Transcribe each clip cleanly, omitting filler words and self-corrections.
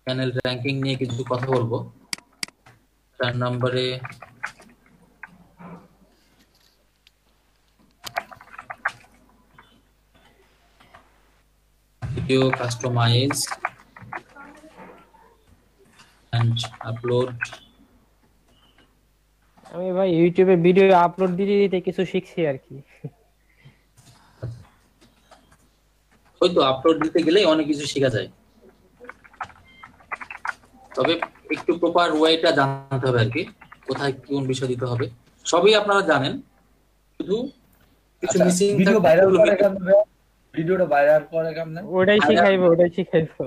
Channel ranking নিয়ে কিছু কথা বলবো। 4 নম্বরে ভিডিও কাস্টমাইজ এন্ড আপলোড। আমি ভাই ইউটিউবে ভিডিও আপলোড দিতে দিতে কিছু শিখছি আর কি। ওই তো আপলোড দিতে গেলেই অনেক কিছু শেখা যায়, তবে একটু প্রপার ওয়েটা জানতে হবে আর কি, কোথায় কোন বিষয় দিতে হবে। সবই আপনারা জানেন, শুধু কিছু আচ্ছা, মিসিং ভিডিও থাকলে ভাইরাল সেগুলো করে মিটিং। কেমনে? ভিডিওটা ভাইরাল করে কেমনে? ওটাই শিখাইবো, ওটাই শিখাইবো,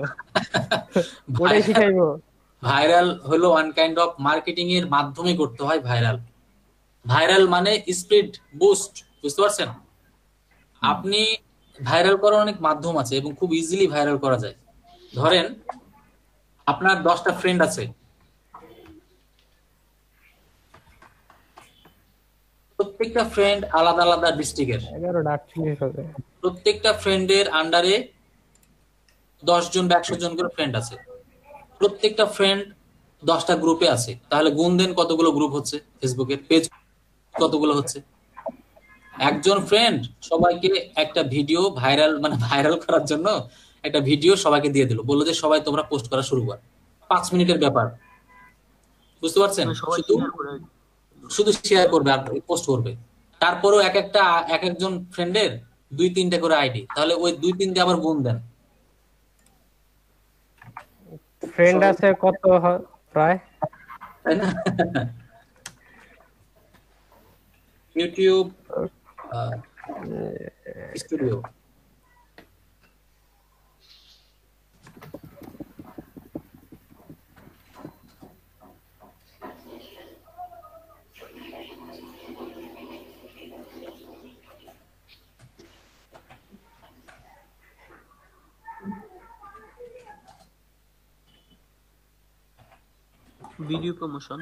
ওটাই শিখাইবো। ভাইরাল হলো ওয়ান কাইন্ড অফ মার্কেটিং এর মাধ্যমে করতে হয় ভাইরাল। ভাইরাল মানে স্পিড বুস্ট, বুঝতে পারছেন? আপনি ভাইরাল করার অনেক মাধ্যম আছে এবং খুব ইজিলি ভাইরাল করা যায়। ধরেন আপনার 10টা ফ্রেন্ড আছে, প্রত্যেকটা ফ্রেন্ড আলাদা আলাদা ডিস্ট্রিক্টের, 11:48 হবে। প্রত্যেকটা ফ্রেন্ডের আন্ডারে 10 জন বা 100 জন করে ফ্রেন্ড আছে, প্রত্যেকটা ফ্রেন্ড 10টা গ্রুপে আছে। তাহলে গুণ দেন কতগুলো গ্রুপ হচ্ছে, ফেসবুকের পেজ কতগুলো হচ্ছে। একজন ফ্রেন্ড সবাইকে একটা ভিডিও ভাইরাল মানে ভাইরাল করার জন্য একটা ভিডিও সবাইকে দিয়ে দিল, বললো যে সবাই তোমরা পোস্ট করা শুরু কর। 5 মিনিটের ব্যাপার, বুঝতে পারছেন? শুধু শুধু শেয়ার করবে আর পোস্ট করবে। তারপরেও এক একজন ফ্রেন্ডের 2-3টা করে আইডি, তাহলে ওই 2-3 আবার গুণ দেন, ফ্রেন্ড আছে কত প্রায়, তাই না? YouTube studio, video promotion.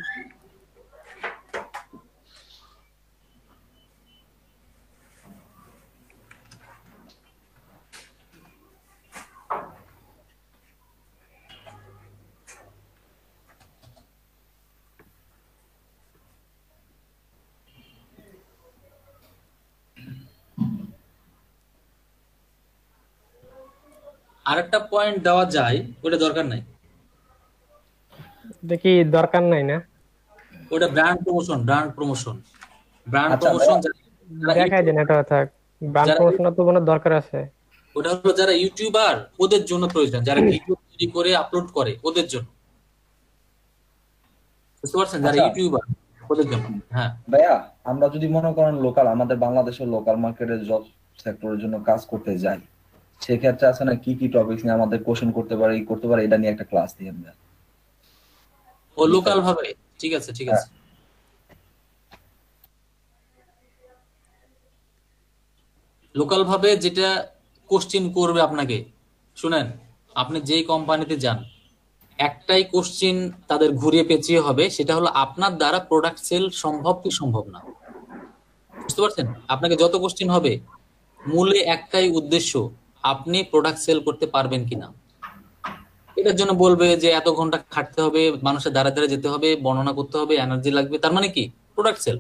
আরেকটা পয়েন্ট দেওয়া যায়, ওটা দরকার নাই, দেখি দরকার নাই না, ওটা brand promotion. Brand promotion, brand আচ্ছা প্রমোশন দেখাই দেন, এটা থাক। ব্র্যান্ড প্রমোশনের তো কোনো দরকার আছে? ওটা হলো যারা ইউটিউবার ওদের জন্য প্রয়োজন, যারা ভিডিও তৈরি করে আপলোড করে ওদের জন্য, বুঝতে পারছেন? যারা আচ্ছা ইউটিউবার ওদের জন্য। হ্যাঁ, ভাইয়া, আমরা যদি মনে করেন লোকাল, আমাদের বাংলাদেশের লোকাল মার্কেটের জব সেক্টরের জন্য কাজ করতে যাই, সেক্ষেত্রে আছে না কি কি টপিকস নিয়ে আমাদের কোশ্চেন করতে পারে, করতে পারে, এটা নিয়ে একটা ক্লাস দিয়ে আমরা ও লোকাল ভাবে, ঠিক আছে ঠিক আছে। লোকাল ভাবে যেটা কোশ্চিন করবে আপনাকে, শুনেন, আপনি যেই কোম্পানিতে যান একটাই কোশ্চিন তাদের ঘুরিয়ে পেঁচিয়ে হবে, সেটা হলো আপনার দ্বারা প্রোডাক্ট সেল সম্ভব কি সম্ভব না। বুঝতে পারছেন? আপনাকে যত কোশ্চিন হবে মূলে একটাই উদ্দেশ্য, আপনি প্রোডাক্ট সেল করতে পারবেন কিনা। এটার জন্য বলবে যে এত ঘন্টা খাটতে হবে, মানুষের দ্বারা দ্বারা যেতে হবে, বর্ণনা করতে হবে, এনার্জি লাগবে, তার মানে কি প্রোডাক্ট সেল।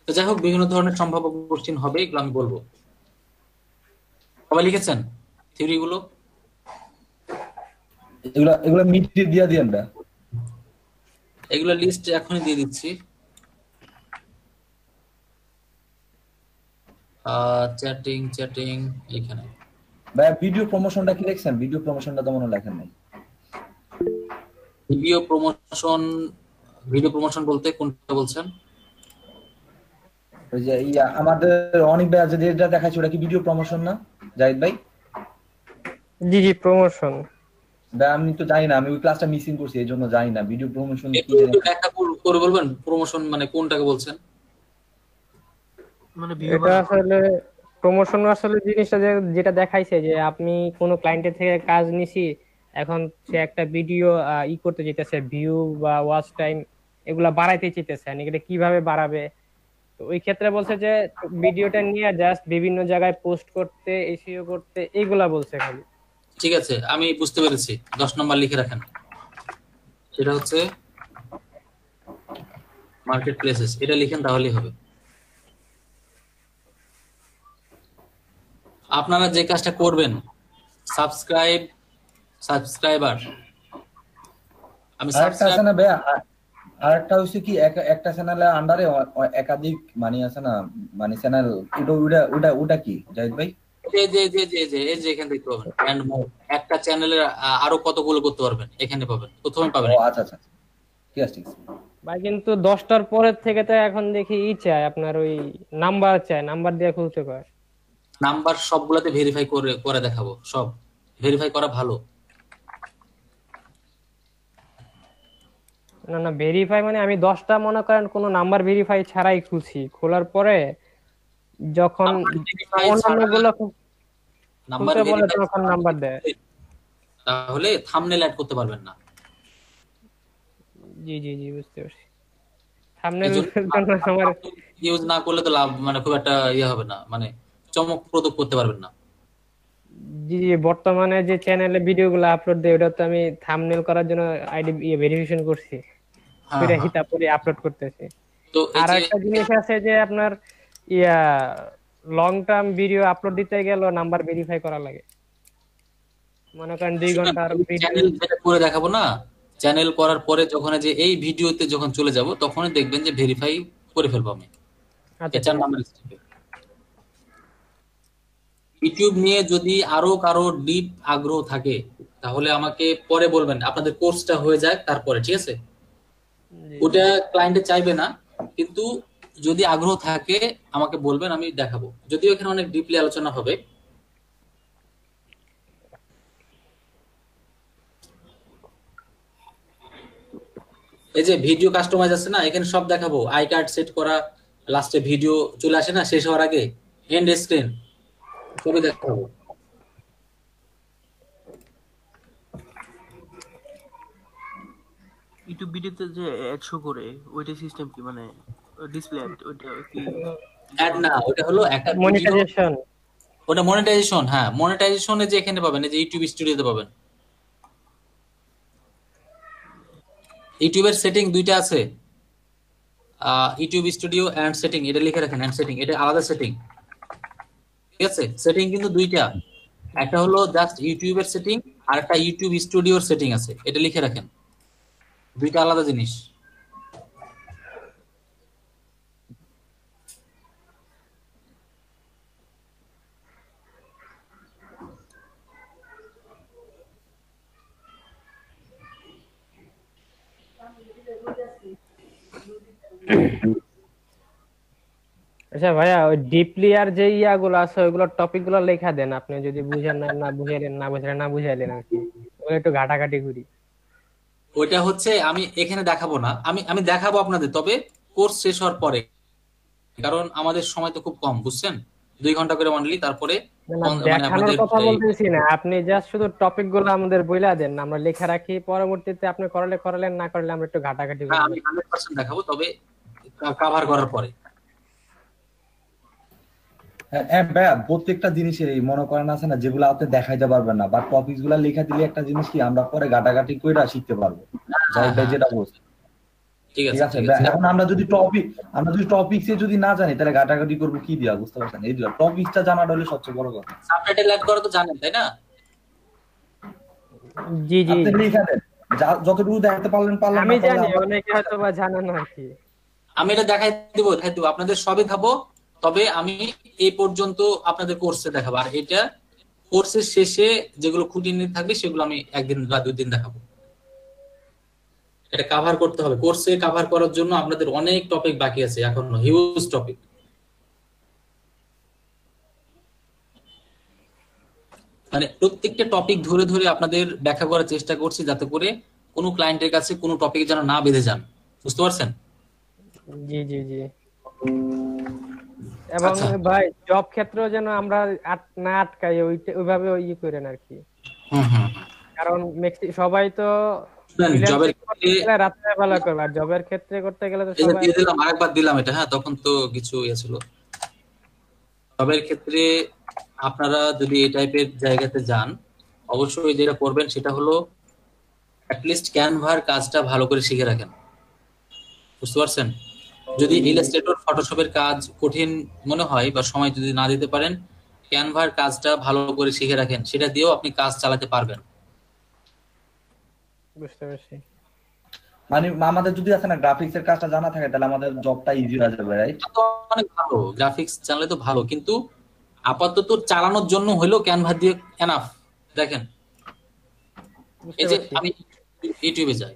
তো যাই হোক, বিভিন্ন ধরনের সম্ভাব্য কোশ্চিন হবে, এগুলো আমি বলবো। সবাই লিখেছেন থিওরি গুলো? এগুলা এগুলা মিটিয়ে দিয়া দিই আমরা। এগুলো লিস্ট এখনই দিয়ে দিচ্ছি। চ্যাটিং চ্যাটিং এখানে। ভাইয়া, ভিডিও প্রমোশনটা কি লিখছেন? ভিডিও প্রমোশনটা তো মনে হয় লেখেন নাই। ভিডিও প্রমোশন, ভিডিও প্রমোশন বলতে কোনটা বলছেন? ওই যে আমাদের অনেক ভাইয়া যেটা দেখাচ্ছে ওটা কি ভিডিও প্রমোশন না জাহিদ ভাই? জি জি, প্রমোশন। ভাই আমি তো জানি না, আমি ওই ক্লাসটা মিসিং করছি, এই জন্য জানি না ভিডিও প্রমোশন কি একটু জানি। ব্যাখ্যা করে বলবেন প্রমোশন মানে কোনটাকে বলছেন? মানে এটা আসলে প্রমোশন আসলে জিনিসটা যেটা দেখাইছে যে আপনি কোনো ক্লায়েন্টের থেকে কাজ নিছি, এখন সে একটা ভিডিও করতে চাইতেছে, ভিউ বা ওয়াচ টাইম এগুলা বাড়াইতে চাইতেছে, এটা কিভাবে বাড়াবে। তো ওই ক্ষেত্রে বলছে যে ভিডিওটা নিয়ে জাস্ট বিভিন্ন জায়গায় পোস্ট করতে, এসইও করতে, এইগুলা বলছে খালি। ঠিক আছে, আমি বুঝতে পেরেছি। 10 নম্বর লিখে রাখেন, সেটা হচ্ছে মার্কেট প্লেসেস, এটা লিখেন তাহলেই হবে। আপনারা যে কাজটা করবেন, সাবস্ক্রাইবার, আমি আরেকটা সাবস্ক্রাইব, আছে না ভাইয়া, আরেকটা হচ্ছে কি একটা চ্যানেলের আন্ডারে একাধিক মানে আছে না, মানে চ্যানেল, ওটা কি জাহিদ ভাই? এই যে এখানে দেখতে পাবেন এন্ড মোর, একটা চ্যানেলের আরো কতগুলো করতে পারবেন, এখানে পাবেন, প্রথমে পাবেন ও এটা। আচ্ছা আচ্ছা, ঠিক আছে ঠিক আছে। ভাই কিন্তু 10টার পরের থেকে তো এখন দেখি চাই আপনার ওই নাম্বার চাই, নাম্বার দিয়ে খুলতে কয়। নাম্বার সবগুলাতে ভেরিফাই করে করে দেখাবো, সব ভেরিফাই করা ভালো। না না, ভেরিফাই মানে আমি 10টা মনে করেন কোনো নাম্বার ভেরিফাই ছাড়াই খুলছি, খোলার পরে যখন নাম্বার ভেরিফাই অন্যান্য ছাড়া, গুলো নাম্বার খুলতে বলে ভেরিফাই তখন ছাড়া নাম্বার দেয়। তাহলে থাম্বনেল অ্যাড করতে পারবেন না। জি জি জি, বুঝতে পারছি। থাম্বনেল এজন্য জন্য আমার ইউজ না করলে তো লাভ, মানে খুব একটা ইয়ে হবে না, মানে চমকপ্রদ করতে পারবেন না। জি জি, বর্তমানে যে চ্যানেলে ভিডিও গুলো আপলোড দেয় ওটা তো আমি থাম্বনেল করার জন্য আইডি ভেরিফিকেশন করছি, হ্যাঁ করে হ্যাঁ। তারপরে আপলোড করতেছি। তো এই আর যে একটা জিনিস আছে যে আপনার ইয়া লং টার্ম ভিডিও আপলোড দিতে গেলে নাম্বার ভেরিফাই করা লাগে, মনে করেন 2 ঘন্টার ভিডিও। চ্যানেল যেটা করে দেখাবো না, চ্যানেল করার পরে যখন এই যে এই ভিডিওতে যখন চলে যাব তখনই দেখবেন যে ভেরিফাই করে ফেলবো আমি, আচ্ছা এই ঠিক 4 নাম্বার আছে। স্টেপে। ইউটিউব নিয়ে যদি আরো কারো ডিপ আগ্রহ থাকে তাহলে আমাকে পরে বলবেন, আপনাদের কোর্সটা হয়ে যায় তারপরে, ঠিক আছে? জি জি। ওটা ক্লায়েন্টে চাইবে না, কিন্তু যদি আগ্রহ থাকে আমাকে বলবেন, আমি দেখাবো, যদিও এখানে অনেক ডিপলি আলোচনা হবে। এই যে ভিডিও কাস্টমাইজ আছে না, এখানে সব দেখাবো, আই কার্ড সেট করা, লাস্টে ভিডিও চলে আসে না শেষ হওয়ার আগে, এন্ড স্ক্রিন, সবই দেখাবো। ইউটিউব ভিডিওতে যে অ্যাড শো করে ওইটা সিস্টেম কি, মানে ডিসপ্লে অ্যাড ওইটা কি অ্যাড না, ওটা হলো একটা ভিডিও, মনিটাইজেশন। ওটা মনিটাইজেশন। হ্যাঁ, মনিটাইজেশনে যে এখানে পাবেন, এই যে ইউটিউব স্টুডিওতে পাবেন, ইউটিউবের সেটিং দুইটা আছে, ইউটিউব স্টুডিও এন্ড সেটিং, এটা লিখে রাখেন, এন্ড সেটিং এটা আলাদা সেটিং, ঠিক আছে? সেটিং কিন্তু দুইটা, একটা হলো জাস্ট ইউটিউবের সেটিং, আর একটা ইউটিউব স্টুডিওর সেটিং আছে, এটা লিখে রাখেন, দুইটা আলাদা জিনিস। আচ্ছা ভাইয়া, ওই ডিপলি আর যে ইয়াগুলো আছে ওইগুলো টপিক গুলো লেখা দেন, আপনি যদি বুঝেন না, না বুঝাইলেন, না বুঝাইলেন আর কি, ওগুলো একটু ঘাটাঘাটি করি। ওইটা হচ্ছে আমি এখানে দেখাবো না, আমি আমি দেখাবো আপনাদের, তবে কোর্স শেষ হওয়ার পরে, কারণ আমাদের সময় তো খুব কম, বুঝছেন? 2 ঘন্টা করে অনলি, তারপরে না না, মানে দেখানোর আপনাদের কথা এই বলতেছি না, আপনি জাস্ট শুধু টপিক গুলো আমাদের বইলা দেন, আমরা লেখা রাখি, পরবর্তীতে আপনি করলে করালেন, না করলে আমরা একটু ঘাটাঘাটি হ্যাঁ, করবো। আমি 100% দেখাবো, তবে কাভার করার পরে। হ্যাঁ হ্যাঁ ভাইয়া, প্রত্যেকটা জিনিসের এই মনে করেন আছে না, যেগুলো আপনি দেখাইতে পারবেন না বা টপিক গুলা লেখা দিলে একটা জিনিস কি আমরা পরে ঘাটাঘাটি করে শিখতে পারবো, হ্যাঁ জাহিদ ভাই হ্যাঁ, যেটা বলছে। ঠিক ঠিক আছে আছে ঠিক ভাই, আছে। এখন আমরা যদি টপিকসে যদি না জানি তাহলে ঘাটাঘাটি করবো কি দিয়া, বুঝতে পারছেন? এই টপিকসটা জানাটা হলে সবচেয়ে বড় কথা। সাবটাইটেল অ্যাড করা তো জানেন, তাই না? জি জি, আপনি লেখা দেন, যতটুকু দেখাতে পারলেন পারলেন, আমি না পারলে জানি, আমরা অনেকে হয়তো বা জানে না আর কি। আমি এটা দেখাই দিব, আপনাদের সবই দেখাবো, তবে আমি এই পর্যন্ত আপনাদের কোর্সে দেখাবো, আর এটা কোর্সের শেষে যেগুলো খুঁটিনাটি থাকবে সেগুলো আমি 1 দিন বা 2 দিন দেখাবো। এটা কাভার করতে হবে, কোর্সে কাভার করার জন্য আপনাদের অনেক টপিক বাকি আছে, এখন হিউজ টপিক। মানে প্রত্যেকটা টপিক ধরে ধরে আপনাদের ব্যাখ্যা করার চেষ্টা করছি, যাতে করে কোনো ক্লায়েন্টের কাছে কোনো টপিক যেন না বেঁধে যান, বুঝতে পারছেন? জি জি জি। এবং আচ্ছা, ভাই জব ক্ষেত্র যেন আমরা না আটকাই, ওইভাবে করেন আর কি, হুম হুম। কারণ সবাই তো জবের ফ্রিল্যান্সিং করতে ক্ষেত্রে গেলে রাত্রে বেলা করবে, আর জবের ক্ষেত্রে করতে গেলে তো এই যে সবাই। দিয়ে দিলাম, আরেকবার দিলাম এটা, হ্যাঁ, তখন তো কিছু ইয়ে ছিল। জবের ক্ষেত্রে আপনারা যদি এই টাইপের জায়গাতে যান, অবশ্যই যেটা করবেন সেটা হলো অ্যাটলিস্ট ক্যানভার কাজটা ভালো করে শিখে রাখেন। বুঝতে পারছেন? যদি ইলাস্ট্রেটর ফটোশপের কাজ কঠিন মনে হয় বা সময় যদি না দিতে পারেন, ক্যানভার কাজটা ভালো করে শিখে রাখেন, সেটা দিয়েও আপনি কাজ চালাতে পারবেন। বুঝতে পারছি। মানে আমাদের যদি আছে না গ্রাফিক্স এর কাজটা জানা থাকে তাহলে আমাদের জবটা ইজি হয়ে যাবে, রাইট? এটা তো অনেক ভালো, গ্রাফিক্স জানলে তো ভালো, কিন্তু আপাতত চালানোর জন্য হলেও ক্যানভা দিয়ে এনাফ। দেখেন, বুঝতে এই যে পারছি। আমি ইউটিউবে যাই,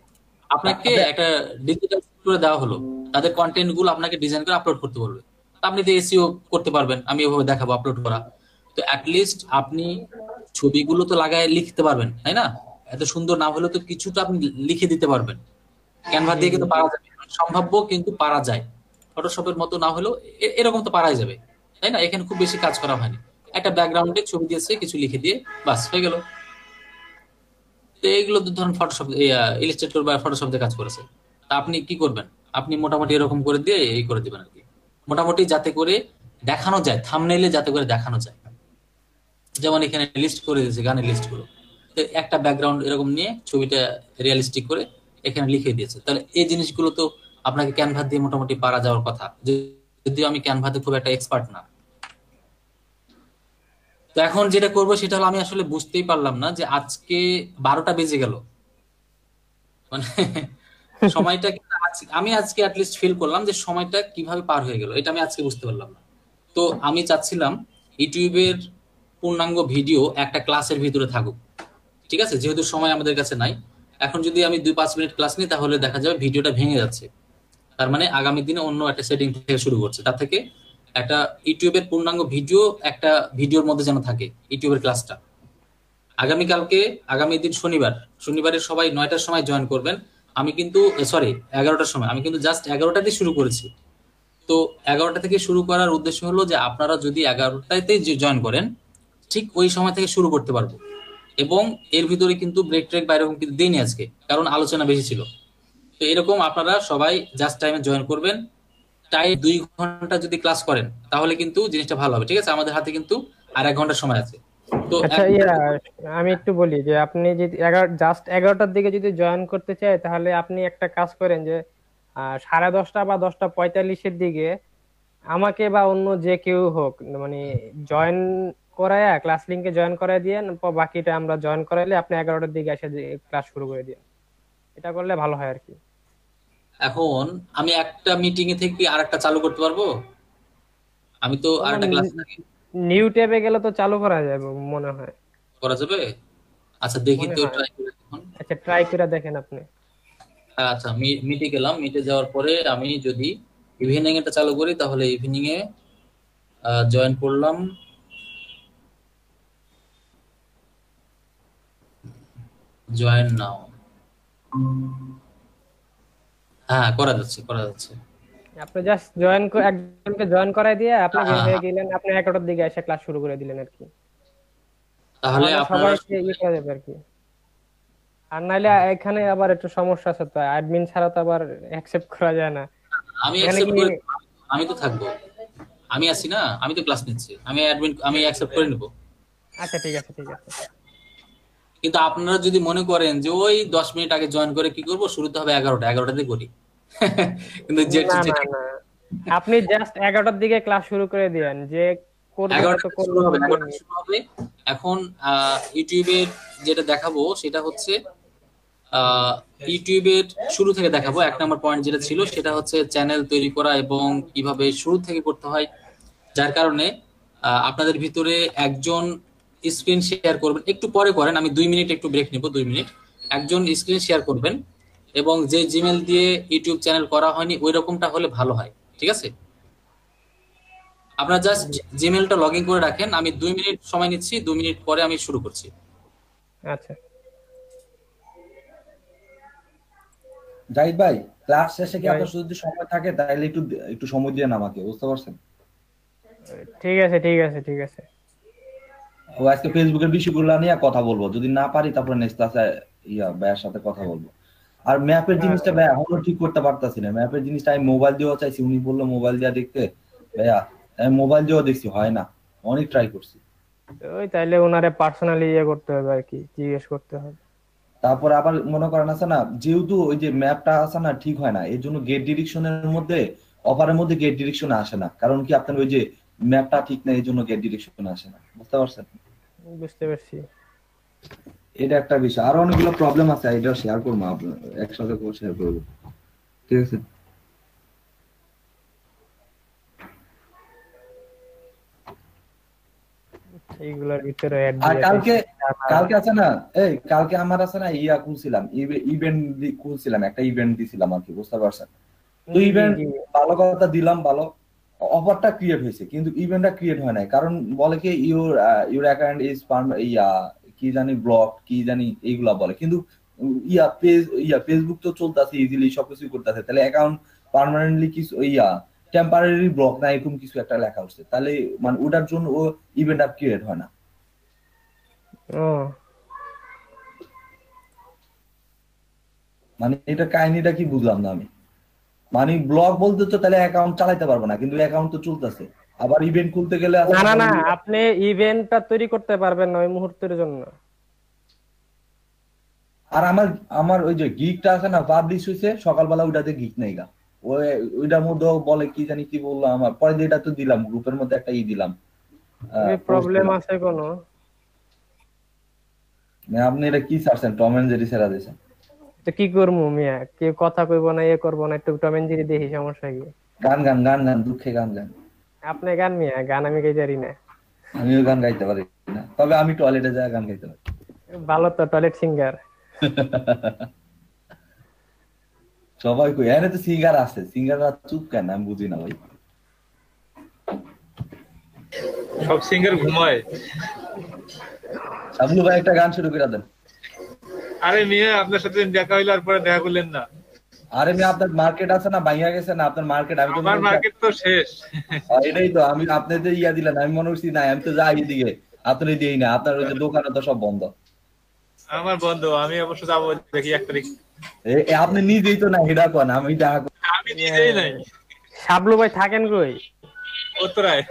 আপনাকে আপনি একটা ডিজিটাল করে দেওয়া হলো, তাদের কন্টেন্ট গুলো আপনাকে ডিজাইন করে আপলোড করতে বলবে। তা আপনি তো এসইও করতে পারবেন, আমি ওভাবে দেখাবো আপলোড করা। তো অ্যাটলিস্ট আপনি ছবিগুলো তো লাগায় লিখতে পারবেন, তাই না? এত সুন্দর না হলেও তো কিছুটা আপনি লিখে দিতে পারবেন। ক্যানভা জি দিয়ে জি কিন্তু জি। পারা যাবে, সম্ভাব্য কিন্তু পারা যায়। ফটোশপের মতো না হলেও এরকম তো পারাই যাবে, তাই না? এখানে খুব বেশি কাজ করা হয়নি, একটা ব্যাকগ্রাউন্ডে ছবি দিয়েছে, কিছু লিখে দিয়ে বাস হয়ে গেল। তো এইগুলো তো ধরুন ফটোশপ, ইলাস্ট্রেটর বা ফটোশপ দিয়ে কাজ করেছে। তা আপনি কি করবেন? আপনি মোটামুটি এরকম করে দিয়ে এই করে দিবেন আর কি, মোটামুটি যাতে করে দেখানো যায়, থাম্বনেইলে যাতে করে দেখানো যায়। যেমন এখানে লিস্ট করে দিয়েছে গানের লিস্ট গুলো, তো একটা ব্যাকগ্রাউন্ড এরকম নিয়ে ছবিটা রিয়েলিস্টিক করে এখানে লিখে দিয়েছে। তাহলে এই জিনিসগুলো তো আপনাকে ক্যানভা দিয়ে মোটামুটি পারা যাওয়ার কথা, যদিও আমি ক্যানভাতে খুব একটা এক্সপার্ট না। তো এখন যেটা করবো সেটা হলো, আমি আসলে বুঝতেই পারলাম না যে আজকে 12টা বেজে গেল, মানে সময়টা কিন্তু আমি আজকে অ্যাটলিস্ট ফিল করলাম যে সময়টা কিভাবে পার হয়ে গেল, এটা আমি আজকে বুঝতে পারলাম না। তো আমি চাচ্ছিলাম ইউটিউবের পূর্ণাঙ্গ ভিডিও একটা ক্লাসের ভিতরে থাকুক, ঠিক আছে? যেহেতু সময় আমাদের কাছে নাই, এখন যদি আমি 2-5 মিনিট ক্লাস নিই তাহলে দেখা যাবে ভিডিওটা ভেঙে যাচ্ছে। তার মানে আগামী দিনে অন্য একটা সেটিং থেকে শুরু করছে, তার থেকে একটা ইউটিউবের পূর্ণাঙ্গ ভিডিও একটা ভিডিওর মধ্যে যেন থাকে ইউটিউবের ক্লাসটা। আগামীকালকে, আগামী দিন শনিবার, শনিবারের সবাই 9টার সময় জয়েন করবেন। আমি কিন্তু সরি 11টার সময়, আমি কিন্তু জাস্ট 11টা দিয়ে শুরু করেছি। তো 11টা থেকে শুরু করার উদ্দেশ্য হলো যে আপনারা যদি 11টাতে জয়েন করেন, ঠিক ওই সময় থেকে শুরু করতে পারবো। এবং এর ভিতরে কিন্তু ব্রেক ট্রেক বা এরকম কিন্তু দিইনি আজকে, কারণ আলোচনা বেশি ছিল। তো এরকম আপনারা সবাই জাস্ট টাইমে জয়েন করবেন। তাই 2 ঘন্টা যদি ক্লাস করেন তাহলে কিন্তু জিনিসটা ভালো হবে, ঠিক আছে? আমাদের হাতে কিন্তু আর 1 ঘন্টা সময় আছে। তো আচ্ছা আমি একটু বলি যে আপনি যদি জাস্ট 11টার দিকে যদি জয়েন করতে চাই, তাহলে আপনি একটা কাজ করেন যে 10:30 বা 10:45-এর দিকে আমাকে বা অন্য যে কেউ হোক, মানে জয়েন করায়া ক্লাস লিংকে জয়েন করায় দিয়ে বাকিটা আমরা জয়েন করাইলে আপনি 11টার দিকে এসে ক্লাস শুরু করে দিন। এটা করলে ভালো হয় আর কি। এখন আমি একটা মিটিং এ থেকে আরেকটা চালু করতে পারবো? আমি তো কোনো আরেকটা ক্লাস থাকে, নিউ ট্যাবে গেলে তো চালু করা যাবে মনে হয়। করা যাবে? আচ্ছা দেখি মনে তো, হয়। ট্রাই করে এখন। আচ্ছা ট্রাই করে দেখেন আপনি। আচ্ছা, মিটে গেলাম, মিটে যাওয়ার পরে আমি যদি ইভিনিং এটা চালু করি তাহলে ইভিনিং এ জয়েন করলাম। জয়েন নাও, হ্যাঁ করা যাচ্ছে, করা যাচ্ছে। আপনি জাস্ট একজনকে জয়েন করাই দিয়ে আপনি হ্যাঁ বের হ্যাঁ হয়ে হ্যাঁ। গেলেন, আপনি 11টার দিকে এসে ক্লাস শুরু করে দিলেন আর কি। তাহলে তাহলে আপনারা সবাইকে ইয়ে করা যাবে আর কি। আর নাইলে এখানে আবার একটু সমস্যা আছে, তো অ্যাডমিন ছাড়া তো আবার অ্যাকসেপ্ট করা যায় না। আমি এখানে অ্যাকসেপ্ট কি? করে, আমি তো থাকবো, আমি আছি না, আমি তো ক্লাস নিচ্ছি, আমি অ্যাডমিন, আমি অ্যাকসেপ্ট করে নেবো। আচ্ছা ঠিক আছে ঠিক আছে। কিন্তু আপনারা যদি মনে করেন যে ওই 10 মিনিট আগে জয়েন করে কি করব, শুরুতে হবে 11টা, 11টাতে করি। কিন্তু না না যেটা না, আপনি জাস্ট 11টার দিকে ক্লাস শুরু করে দিয়েন, যে করবে যত 11টাতে করবে শুরু হবে, করবে 11টাতে শুরু হবে। এখন ইউটিউবের যেটা দেখাবো সেটা হচ্ছে আহ, ইউটিউবের শুরু থেকে দেখাবো। 1 নম্বর পয়েন্ট যেটা ছিল সেটা হচ্ছে চ্যানেল তৈরি করা এবং কিভাবে শুরু থেকে করতে হয়। যার কারণে আপনাদের ভিতরে একজন স্ক্রিন শেয়ার করবেন, একটু পরে করেন, আমি 2 মিনিট একটু ব্রেক নিব, 2 মিনিট। একজন স্ক্রিন শেয়ার করবেন এবং যে জিমেল দিয়ে ইউটিউব চ্যানেল করা হয়নি ওই রকমটা হলে ভালো হয়, ঠিক আছে? আপনারা জাস্ট জিমেলটা লগ ইন করে রাখেন, আমি 2 মিনিট সময় নিচ্ছি, 2 মিনিট পরে আমি শুরু করছি। আচ্ছা জাহিদ ভাই, ক্লাস শেষে কি ভাই, আপনার যদি সময় থাকে তাহলে একটু একটু সময় দিয়ে আমাকে, বুঝতে পারছেন? ঠিক আছে ঠিক আছে ঠিক আছে। ও আজকে ফেসবুকের বিষয়গুলো নিয়ে কথা বলবো, যদি না পারি তারপরে নেক্সট ক্লাসে ভাইয়ার সাথে কথা বলবো। আর ম্যাপের জিনিসটা ভাই এখনো ঠিক করতে পারতাছি না। ম্যাপের জিনিসটা আমি মোবাইল দিয়েও চাইছি, উনি বললো মোবাইল দিয়ে দেখতে। ভাইয়া আমি মোবাইল দিয়েও দেখছি, হয় না, অনেক ট্রাই করছি। ওই তাইলে ওনারে পার্সোনালি ইয়ে করতে হবে আর কি, জিজ্ঞেস করতে হবে। তারপর আবার মনে করেন আছে না, যেহেতু ওই যে ম্যাপটা আছে না ঠিক হয় না, এর জন্য গেট ডিরেকশনের মধ্যে অফারের মধ্যে গেট ডিরেকশন আসে না, কারণ কি আপনার ওই যে ম্যাপটা ঠিক না, এই জন্য গেট ডিরেকশন আসে না, বুঝতে পারছেন? বুঝতে পারছি। এটা একটা বিষয়, আরো অনেকগুলো প্রবলেম আছে, এটা শেয়ার করবো আপনার একসাথে শেয়ার করবো, ঠিক আছে? এইগুলোর ভিতরে অ্যাড আর দিয়ে কালকে টাকা। কালকে আছে না, এই কালকে আমার আছে না ইয়া খুলছিলাম, ইভেন্ট খুলছিলাম, একটা ইভেন্ট দিছিলাম আর কি, বুঝতে পারছেন? তো জি জি ইভেন্ট জি। ভালো কথা দিলাম, ভালো অফারটা ক্রিয়েট হয়েছে, কিন্তু ইভেন্টটা ক্রিয়েট হয় নাই, কারণ বলে কি ইউর ইউর অ্যাকাউন্ট ইজ ইয়া কি জানি ব্লক কি জানি এইগুলা বলে, কিন্তু ফেসবুক তো চলতেছে ইজিলি, সবকিছু করতেছে, তাহলে অ্যাকাউন্ট পার্মানেন্টলি কিছু টেম্পারারি ব্লক না এরকম কিছু একটা লেখা হচ্ছে, তাহলে মানে ওটার জন্য ও ইভেন্ট ক্রিয়েট হয় না। ও মানে এটা কাহিনীটা কি বুঝলাম না আমি, মানে ব্লগ বলতে তো তাহলে অ্যাকাউন্ট চালাইতে পারবো না, কিন্তু অ্যাকাউন্ট তো চলতেছে, আবার ইভেন্ট খুলতে গেলে আছে না না না না, বলে আপনি ইভেন্টটা তৈরি করতে পারবেন না ওই মুহূর্তের জন্য। আর আমার আমার ওই যে গিগটা আছে না পাবলিশ হয়েছে সকালবেলা, ওইটাতে গিগ নাই গা, ওই ওইটার মধ্যে বলে কি জানি কি বললো, আমার পরে দিয়ে এটা তো দিলাম গ্রুপের মধ্যে একটা দিলাম, ওই পোস্ট প্রবলেম দিলাম। আছে কোনো? মানে আপনি এটা কি চাচ্ছেন, টম এন্ড জেরি ছেড়া দিয়েছেন? তো কি করবো মিয়া, কেউ কথা কইবো না, ইয়ে করবো না, একটু টম এন্ড জেরি দেখি, সমস্যা কি? গান গান গান গান দুঃখে গান গান। আপনি গান মিয়া, গান আমি গাই জানি না। আমিও গান গাইতে পারি না, তবে আমি টয়লেটে যাই গান গাইতে পারি। ভালো তো, টয়লেট সিঙ্গার। সবাই কই এনে তো সিঙ্গার আছে, সিঙ্গাররা চুপ কেন আমি বুঝি না ভাই। সব সিঙ্গার ঘুমায়। শাবলু ভাই একটা গান শুরু করে দেন। আরে মিয়া, আপনার সাথে দেখা হইলো আর পরে দেখা করলেন না। আরে আমি আপনার মার্কেট আছে না, ভাইয়া গেছে না আপনার মার্কেট, আমি তো আমার মার্কেট তো শেষ। এটাই তো আমি আপনাদের ইয়া দিলেন, আমি মনে করছি না আমি তো যাই এদিকে, আপনারই দিই না, আপনার ওই যে দোকানে তো সব বন্ধ। আমার বন্ধু, আমি অবশ্য যাবো দেখি 1 তারিখ। আপনি নিজেই তো না হেডা কন, আমি দেখা আমি নিজেই নাই। শাবলু ভাই থাকেন কই? উত্তরায়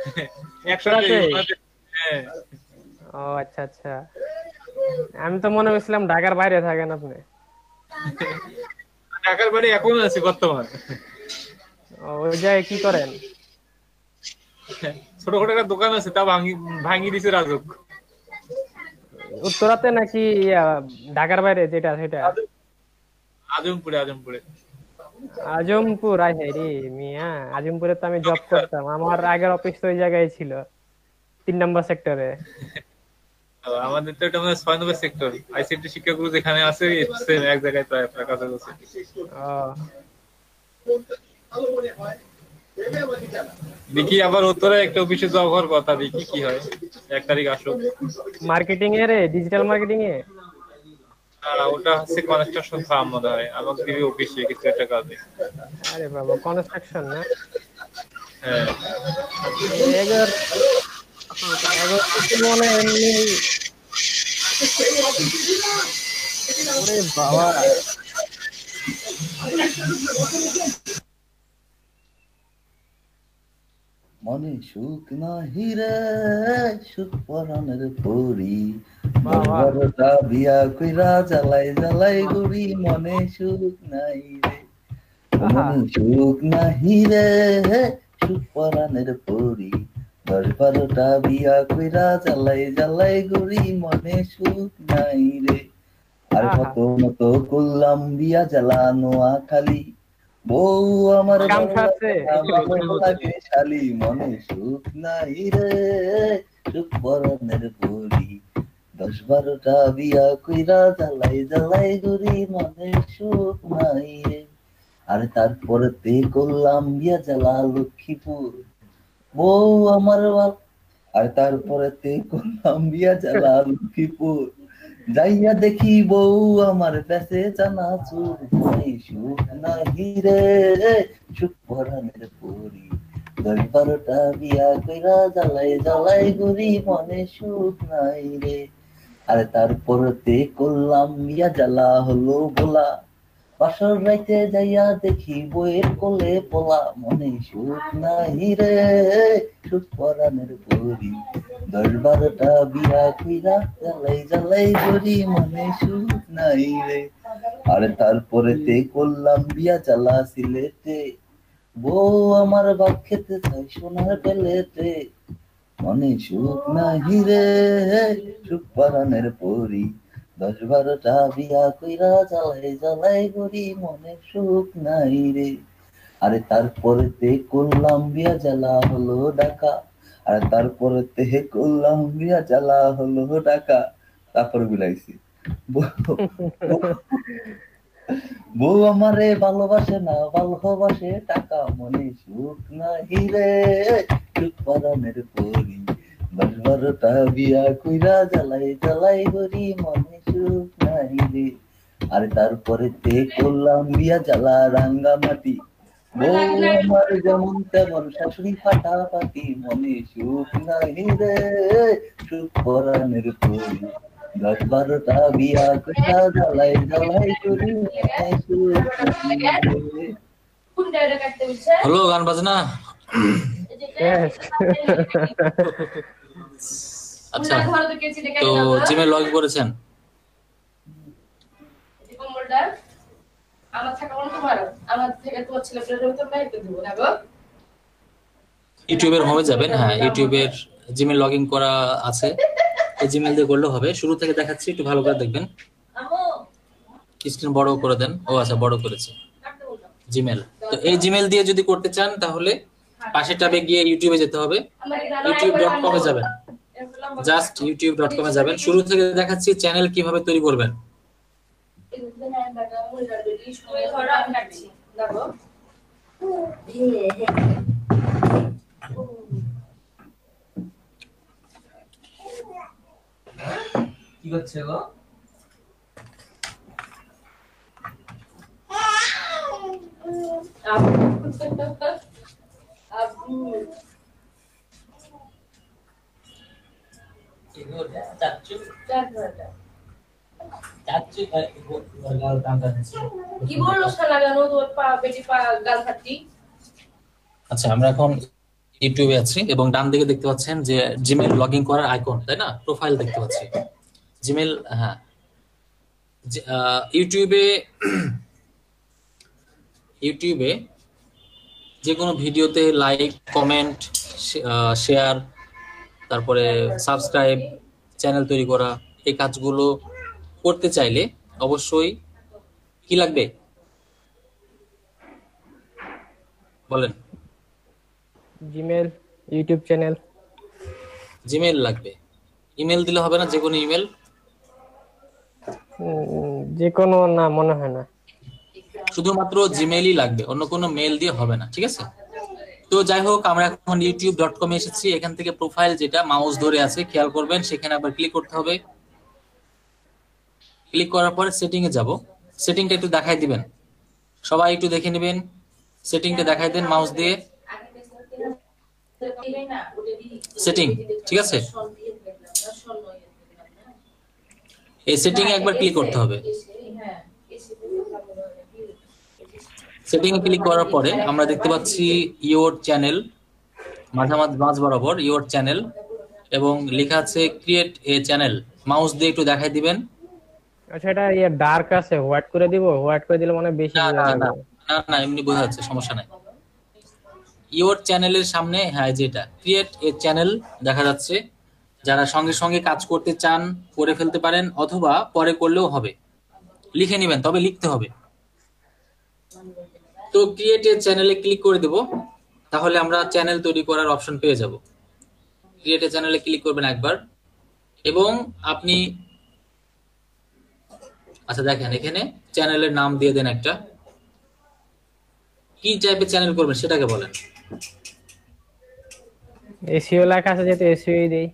একসাথে। উত্তরাতে? হ্যাঁ। ও আচ্ছা আচ্ছা, আমি তো মনে করছিলাম ঢাকার বাইরে থাকেন আপনি। ঢাকার বাড়ি এখন আছে বর্তমান। ওই জায়গায় কি করেন? ছোটখাটো একটা দোকান আছে, তা ভাঙি দিছে রাজুক। উত্তরাতে নাকি ঢাকার বাইরে যেটা সেটা? আজমপুরে আজমপুরে। আজমপুর? আয় হায় রে মিয়া, আজমপুরে তো আমি জব করতাম, আমার আগের অফিস তো ওই জায়গায় ছিল, 3 নম্বর সেক্টরে। আমাদের তো এটা মানে 6 নম্বর সেক্টর, আইসিটি শিক্ষাগুলো যেখানে আছে same এক জায়গায় প্রায় আপনার কাছাকাছি। দেখি আবার উত্তরে একটা অফিসে যাওয়া হওয়ার কথা, দেখি কি হয়। 1 তারিখ আসুক। মার্কেটিং এ রে, ডিজিটাল মার্কেটিং এ? ওটা হচ্ছে কনস্ট্রাকশন ফার্ম মনে হয়, আমাকে দিবি অফিসে কিছু একটা কাজে। আরে বাবা, কনস্ট্রাকশন না? হ্যাঁ। এগোর এগোর কিছু মনে এমনি। ওরে বাবা, মনে সুখ নাহি রে, সুখ পরাণের পরি, বাবা। বারোটা বিয়া কইরা জ্বালাই জ্বালাই গুড়ি, মনে সুখ নাই রে, আহা, মনে সুখ নাহি রে, সুখ পরাণের পরি, 10-12টা বিয়া কইরা জ্বালাই জ্বালাই গুড়ি, মনে সুখ নাই রে। আর আহা, কত মতো করলাম বিয়া জ্বালানো খালি, বউ আমার ভালো গামছা আছে? লাগে না, ভালো লাগে শালি, মনে সুখ নাই রে, সুখ পরাণের পরি, 10-12টা বিয়া কইরা জ্বালাই জ্বালাই গুড়ি, মনে সুখ নাই রে। আর তারপরে তে করলাম বিয়া জ্বালা লক্ষ্মীপুর, বউ আমার ভালো, আর তারপরে তে করলাম বিয়া জ্বালা লক্ষ্মীপুর, যাইয়া দেখি বউ আমার পেছে চানাচুর, মনে সুখ নাহি রে, সুখ পরাণের পরি, 10-12টা বিয়া কইরা জ্বালাই জ্বালাই গুড়ি, মনে সুখ নাই রে। আরে তারপরতে করলাম বিয়া জ্বালা হলো ভোলা, বাসর রাইতে যাইয়া দেখি বইয়ের কোলে পোলা, মনে সুখ নাহি রে, সুখ পরাণের পরি, 10-12টা বিয়া কইরা জ্বালাই জ্বালাই করি মনে সুখ নাই রে। আরে তারপরে তে করলাম বিয়া জ্বালা সিলেটে, বউ আমার ভাত খেতে চাই সোনার পেলেতে, মনে সুখ নাহি রে সুখ পরাণের পরি, 10-12টা বিয়া কইরা জ্বালাই জ্বালাই করি মনে সুখ নাই রে। আরে তারপরে তে করলাম বিয়া জ্বালা হলো ডাকা, আর তারপরে তে করলাম বিয়া জ্বালা হলো ডাকা, তারপরে বিলাইছি বউ আমারে ভালোবাসে না ভালোবাসে টাকা, মনে সুখ নাহি রে সুখ পরাণের পরি, 10-12টা বিয়া কইরা জ্বালাই জ্বালাই করি মনে সুখ নাই রে। আরে তারপরে তে করলাম বিয়া জ্বালা রাঙ্গামাটি, বউ আমার যেমন তেমন শাশুড়ি ফাটাফাটি, মনে সুখ নাই রে সুখ পরাণের পরি, 10-12টা বিয়া কইরা জ্বালাই জ্বালাই করি মনে সুখ নাই রে। হলো গান বাজনা? Yes. আচ্ছা, তো জিমেল লগ ইন করেছেন? ইউটিউবের হোমে যাবেন, হ্যাঁ ইউটিউবের জিমেল লগ ইন করা আছে, এই জিমেল দিয়ে করলেও হবে। শুরু থেকে দেখাচ্ছি, একটু ভালো করে দেখবেন। স্ক্রিন বড় করে দেন। ও আচ্ছা, বড় করেছে জিমেল। তো এই জিমেল দিয়ে যদি করতে চান তাহলে পাশের ট্যাবে গিয়ে ইউটিউবে যেতে হবে, youtube.com এ যাবেন, জাস্ট youtube.com এ যাবেন। শুরু থেকে দেখাচ্ছি চ্যানেল কিভাবে তৈরি করবেন। কি হচ্ছে গো? আচ্ছা, আমরা এখন ইউটিউবে আছি এবং ডান দিকে দেখতে পাচ্ছেন যে জিমেল লগ ইন করার আইকন, তাই না? প্রোফাইল দেখতে পাচ্ছি জিমেল। হ্যাঁ, ইউটিউবে যে কোনো ভিডিওতে লাইক, কমেন্ট, শেয়ার, তারপরে সাবস্ক্রাইব, চ্যানেল তৈরি করা, এই কাজগুলো করতে চাইলে অবশ্যই কি লাগবে বলেন? জিমেল, ইউটিউব চ্যানেল, জিমেল লাগবে। ইমেল দিলে হবে না? যে কোনো ইমেল? যে কোনো না, মনে হয় না। শুধুমাত্র জিমেলই লাগবে, অন্য কোনো মেল দিয়ে হবে না, ঠিক আছে? তো যাই হোক, আমরা এখন youtube.com এ এসেছি। এখান থেকে প্রোফাইল যেটা মাউস ধরে আছে খেয়াল করবেন, সেখানে আবার ক্লিক করতে হবে। ক্লিক করার পরে সেটিং এ যাব। সেটিংটা একটু দেখাই দিবেন, সবাই একটু দেখে নেবেন। সেটিংটা দেখাই দেন মাউস দিয়ে। সেটিং, ঠিক আছে? এই সেটিং এ একবার ক্লিক করতে হবে। সেটিং এ ক্লিক করার পরে আমরা দেখতে পাচ্ছি ইওর চ্যানেল, মাঝ বরাবর ইওর চ্যানেল, এবং লেখা আছে ক্রিয়েট এ চ্যানেল। মাউস দিয়ে একটু দেখাই দিবেন। আচ্ছা, এটা ডার্ক আছে, হোয়াইট করে দিব? হোয়াইট করে দিলে মনে বেশি না বোঝা না যাবে। না না, এমনি বোঝা যাচ্ছে, সমস্যা নাই। ইওর চ্যানেলের সামনে, হ্যাঁ যেটা ক্রিয়েট এ চ্যানেল দেখা যাচ্ছে। যারা সঙ্গে সঙ্গে কাজ করতে চান করে ফেলতে পারেন, অথবা পরে করলেও হবে, লিখে নেবেন, তবে লিখতে হবে। তো ক্রিয়েট এ চ্যানেলে ক্লিক করে দেব, তাহলে আমরা চ্যানেল তৈরি করার অপশন পেয়ে যাব। ক্রিয়েট এ চ্যানেলে ক্লিক করবেন একবার, এবং আপনি আচ্ছা দেখেন এখানে চ্যানেলের নাম দিয়ে দেন একটা। কি টাইপের চ্যানেল করবেন সেটাকে বলেন। এসইও লেখা আছে, যেহেতু এসইও দেই।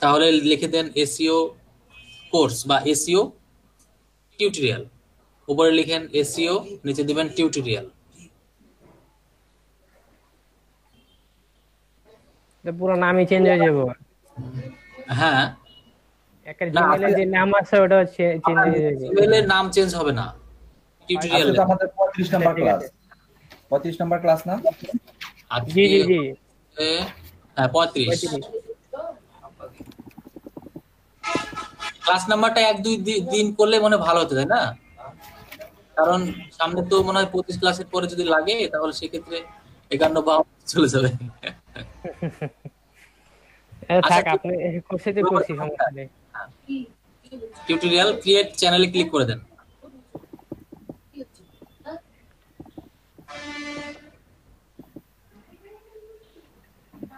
তাহলে লিখে দেন এসইও কোর্স বা এসইও টিউটোরিয়াল। উপরে লিখেন এসইও, নিচে দিবেন টিউটোরিয়াল। পুরো নামই চেঞ্জ হয়ে যাবে। হ্যাঁ, একটা জিমেলের যে নাম আছে ওটা চেঞ্জ হয়ে যাবে। জিমেলের নাম চেঞ্জ হবে না, টিউটোরিয়াল। আজকে তো আমাদের 35 নাম্বার ক্লাস, 35 নাম্বার ক্লাস না? জি জি জি, হ্যাঁ 35। ক্লাস নাম্বারটা 1-2 দিন করলে মনে হয় ভালো হতো, তাই না? কারণ সামনে তো মনে হয় 25 ক্লাসের পরে যদি লাগে তাহলে সেক্ষেত্রে 51-52 চলে যাবে। আচ্ছা, থাক, আপনি করছি তো করছি, সমস্যা নেই। টিউটোরিয়াল ক্রিয়েট চ্যানেলে ক্লিক করে দেন।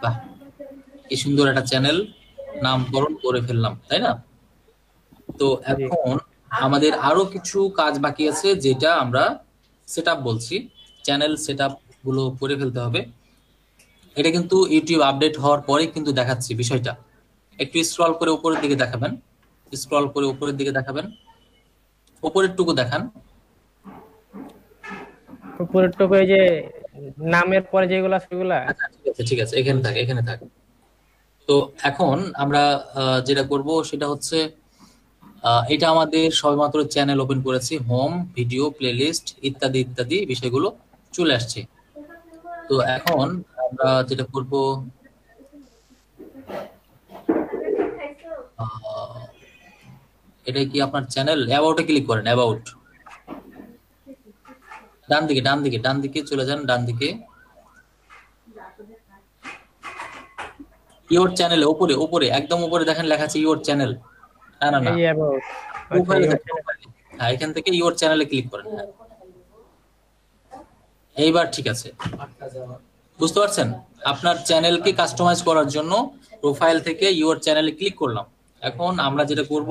বাহ, কি সুন্দর একটা চ্যানেল নামকরণ করে ফেললাম, তাই না? তো জি। এখন আমাদের আরো কিছু কাজ বাকি আছে, যেটা আমরা সেটআপ বলছি। চ্যানেল সেটআপ গুলো করে ফেলতে হবে। এটা কিন্তু ইউটিউব আপডেট হওয়ার পরে কিন্তু দেখাচ্ছি বিষয়টা। একটু স্ক্রল করে উপরের দিকে দেখাবেন, স্ক্রল করে উপরের দিকে দেখাবেন, উপরের টুকু দেখান। উপরের টুকু এই যে নামের পরে যেগুলো আছে সেগুলা। আচ্ছা, ঠিক আছে ঠিক আছে, এখানে থাকে এখানে থাকে। তো এখন আমরা যেটা করব সেটা হচ্ছে এটা আমাদের সবেমাত্র চ্যানেল ওপেন করেছি, হোম, ভিডিও, প্লেলিস্ট ইত্যাদি ইত্যাদি বিষয়গুলো চলে আসছে। তো এখন আমরা যেটা করব, এটা কি আপনার চ্যানেল? অ্যাবাউটে ক্লিক করেন, অ্যাবাউট। ডান দিকে ডান দিকে ডান দিকে চলে যান, ডান দিকে ইওর চ্যানেল, উপরে উপরে একদম উপরে দেখেন লেখা আছে ইওর চ্যানেল। না না না, এই অ্যাবাউট। আচ্ছা, প্রোফাইলে এই যান, হচ্ছে। প্রোফাইলে। হ্যাঁ, এখান থেকে ইওর চ্যানেলে ক্লিক করেন। হ্যাঁ, এইবার ঠিক আছে, বুঝতে পারছেন? আপনার চ্যানেলকে কাস্টমাইজ করার জন্য প্রোফাইল থেকে ইওর চ্যানেলে ক্লিক করলাম। এখন আমরা যেটা করব,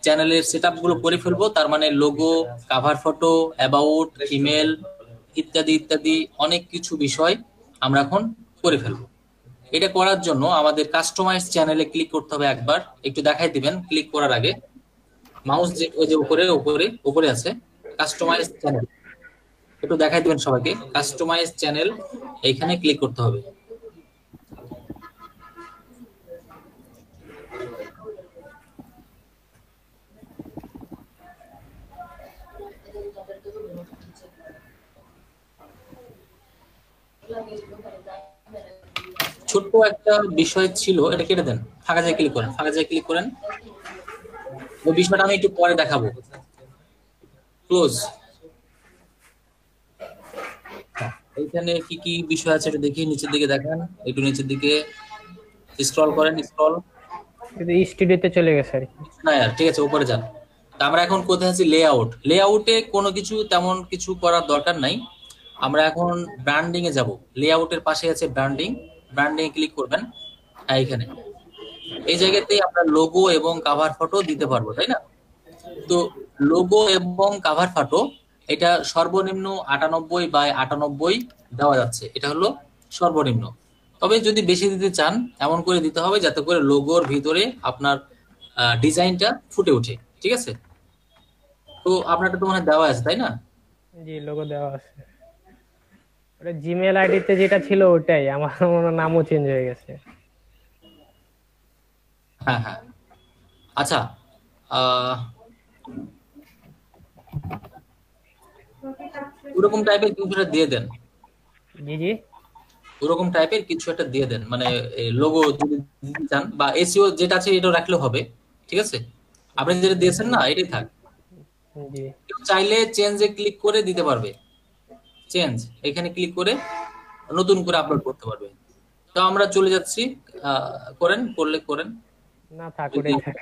চ্যানেলের সেটআপ গুলো করে ফেলবো। তার মানে logo, cover photo, about, email ইত্যাদি ইত্যাদি অনেক কিছু বিষয় আমরা এখন করে ফেলবো। এটা করার জন্য আমাদের কাস্টমাইজ চ্যানেলে ক্লিক করতে হবে। একবার একটু দেখাই দিবেন ক্লিক করার আগে। মাউস যে ওই যে উপরে উপরে উপরে আছে কাস্টমাইজ চ্যানেল, একটু দেখাই দিবেন সবাইকে। কাস্টমাইজ চ্যানেল, এইখানে ক্লিক করতে হবে। ছোট্ট একটা বিষয় ছিল, এটা কেটে দেন। ফাঁকা জায়গায় ক্লিক করেন, ফাঁকা জায়গায় ক্লিক করেন। ওই বিষয়টা আমি একটু পরে দেখাবো। ক্লোজ। এইখানে কি কি বিষয় আছে একটু দেখি, নিচের দিকে দেখেন, একটু নিচের দিকে স্ক্রল করেন, স্ক্রল। কিন্তু স্টুডিওতে চলে গেছে আর কি। না यार, ঠিক আছে, উপরে যান। তা আমরা এখন কোথায় আছি? লেআউট। লেআউটে কোনো কিছু তেমন কিছু করার দরকার নাই। আমরা এখন ব্র্যান্ডিং এ যাব। লেআউটের পাশে আছে ব্র্যান্ডিং, ব্র্যান্ডিং এ ক্লিক করবেন। হ্যাঁ, এখানে এই জায়গাতেই আমরা লোগো এবং কভার ফটো দিতে পারবো, তাই না? তো লোগো এবং কভার ফটো এটা সর্বনিম্ন 98/98 দেওয়া যাচ্ছে, এটা হলো সর্বনিম্ন। তবে যদি বেশি দিতে চান এমন করে দিতে হবে যাতে করে লোগোর ভিতরে আপনার ডিজাইনটা ফুটে ওঠে, ঠিক আছে? তো আপনারটা তো মনে হয় দেওয়া আছে, তাই না? জি, লোগো দেওয়া আছে। ওটা জিমেল আইডিতে যেটা ছিল ওটাই, আমার মনে হয় নামও চেঞ্জ হয়ে গেছে। হ্যাঁ হ্যাঁ, আচ্ছা। আহ ওরকম টাইপের কিছু একটা দিয়ে দেন, জি জি। ওরকম টাইপের কিছু একটা দিয়ে দেন। মানে লোগো যদি দিতে চান বা এসইও যেটা আছে এটাও রাখলেও হবে, ঠিক আছে? আপনি যেটা দিয়েছেন না, এটাই থাক। জি। কেউ চাইলে চেঞ্জে ক্লিক করে দিতে পারবে, চেঞ্জ এখানে ক্লিক করে নতুন করে আপলোড করতে পারবে। তো আমরা চলে যাচ্ছি, করেন, করলে করেন। না, থাক, ওটাই থাক।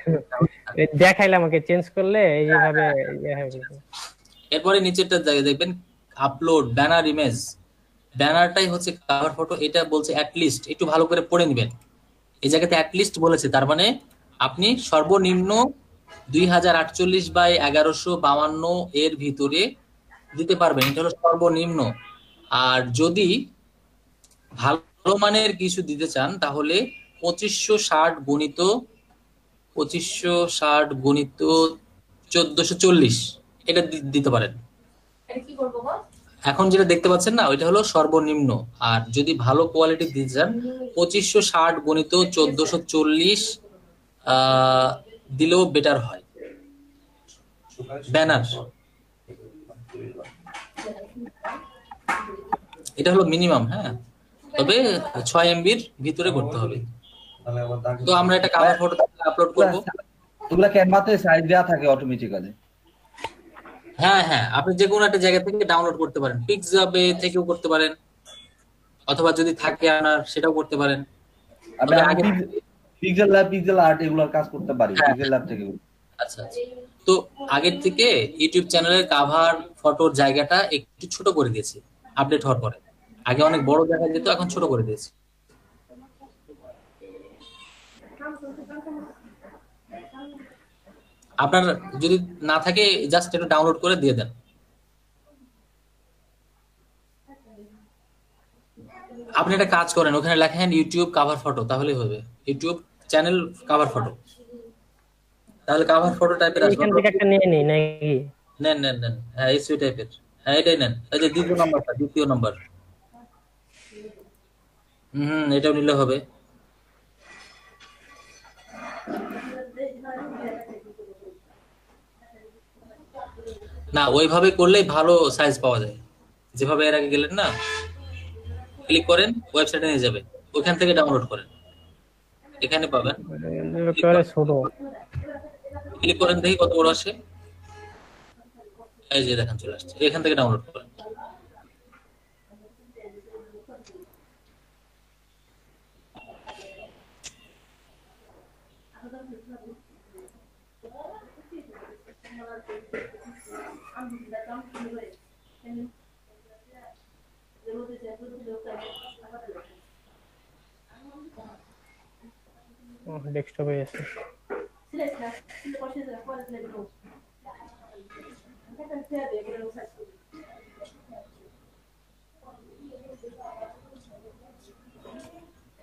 দেখাইলে আমাকে চেঞ্জ করলে এইভাবে ইয়ে হবে। এরপরে নিচেরটা জায়গায় দেখবেন আপলোড ব্যানার ইমেজ। ব্যানারটাই হচ্ছে কভার ফটো। এটা বলছে অ্যাটলিস্ট, একটু ভালো করে পড়ে নেবেন। এই জায়গাতে অ্যাটলিস্ট বলেছে, তার মানে আপনি সর্বনিম্ন 2048/1152 এর ভিতরে দিতে পারবেন, এটা হলো সর্বনিম্ন। আর যদি ভালো মানের কিছু দিতে চান তাহলে 2560 গুণিত 1440 এটা দিতে পারেন। এখন যেটা দেখতে পাচ্ছেন না, ওইটা হলো সর্বনিম্ন। আর যদি ভালো কোয়ালিটি দিতে চান 2560 গুণিত 1440 দিলেও বেটার হয়। ব্যানার এটা হলো মিনিমাম, হ্যাঁ, তবে 6 MB ভিতরে করতে হবে। তো আমরা এটা কভার ফটো আপলোড করব। ওগুলা ক্যানভাতে সাইজ দেওয়া থাকে অটোমেটিক্যালি। হ্যাঁ হ্যাঁ, আপনি যে কোনো একটা জায়গা থেকে ডাউনলোড করতে পারেন, পিক্সাবে থেকেও করতে পারেন, অথবা যদি থাকে আপনার সেটাও করতে পারেন। আমি তবে আমি আগে পিক্সেল আর্ট এগুলোর কাজ করতে পারি, হ্যাঁ পিক্সেল ল্যাব থেকে। আচ্ছা আচ্ছা। তো আগের থেকে ইউটিউব চ্যানেলের কাভার ফটোর জায়গাটা একটু ছোট করে দিয়েছি আপডেট হওয়ার পরে। আগে অনেক বড় দেখা যেত, এখন ছোট করে দিয়েছি। আপনার যদি না থাকে জাস্ট একটু ডাউনলোড করে দিয়ে দেন। আপনি একটা কাজ করেন, ওখানে লেখেন ইউটিউব কাভার ফটো, তাহলেই হবে। ইউটিউব চ্যানেল কাভার ফটো, তাহলে কাভার ফটো টাইপের আসবে। এখান থেকে একটা নিয়ে নিই নাকি? নেন নেন নেন, হ্যাঁ এসইউ টাইপের, হ্যাঁ এটাই নেন। এই যে দ্বিতীয় নাম্বারটা, দ্বিতীয় নাম্বার। এটাও নিলে হবে। না, ওইভাবে করলেই ভালো সাইজ পাওয়া যায়, যেভাবে এর আগে গেলেন না, ক্লিক করেন ওয়েবসাইটে নিয়ে যাবে, ওইখান থেকে ডাউনলোড করেন, এখানে পাবেন। একেবারে ছোট। ক্লিক করেন, দেখি কত বড় আসে। এই যে দেখেন চলে আসছে, এখান থেকে ডাউনলোড করেন। ডেস্কটপে আছে।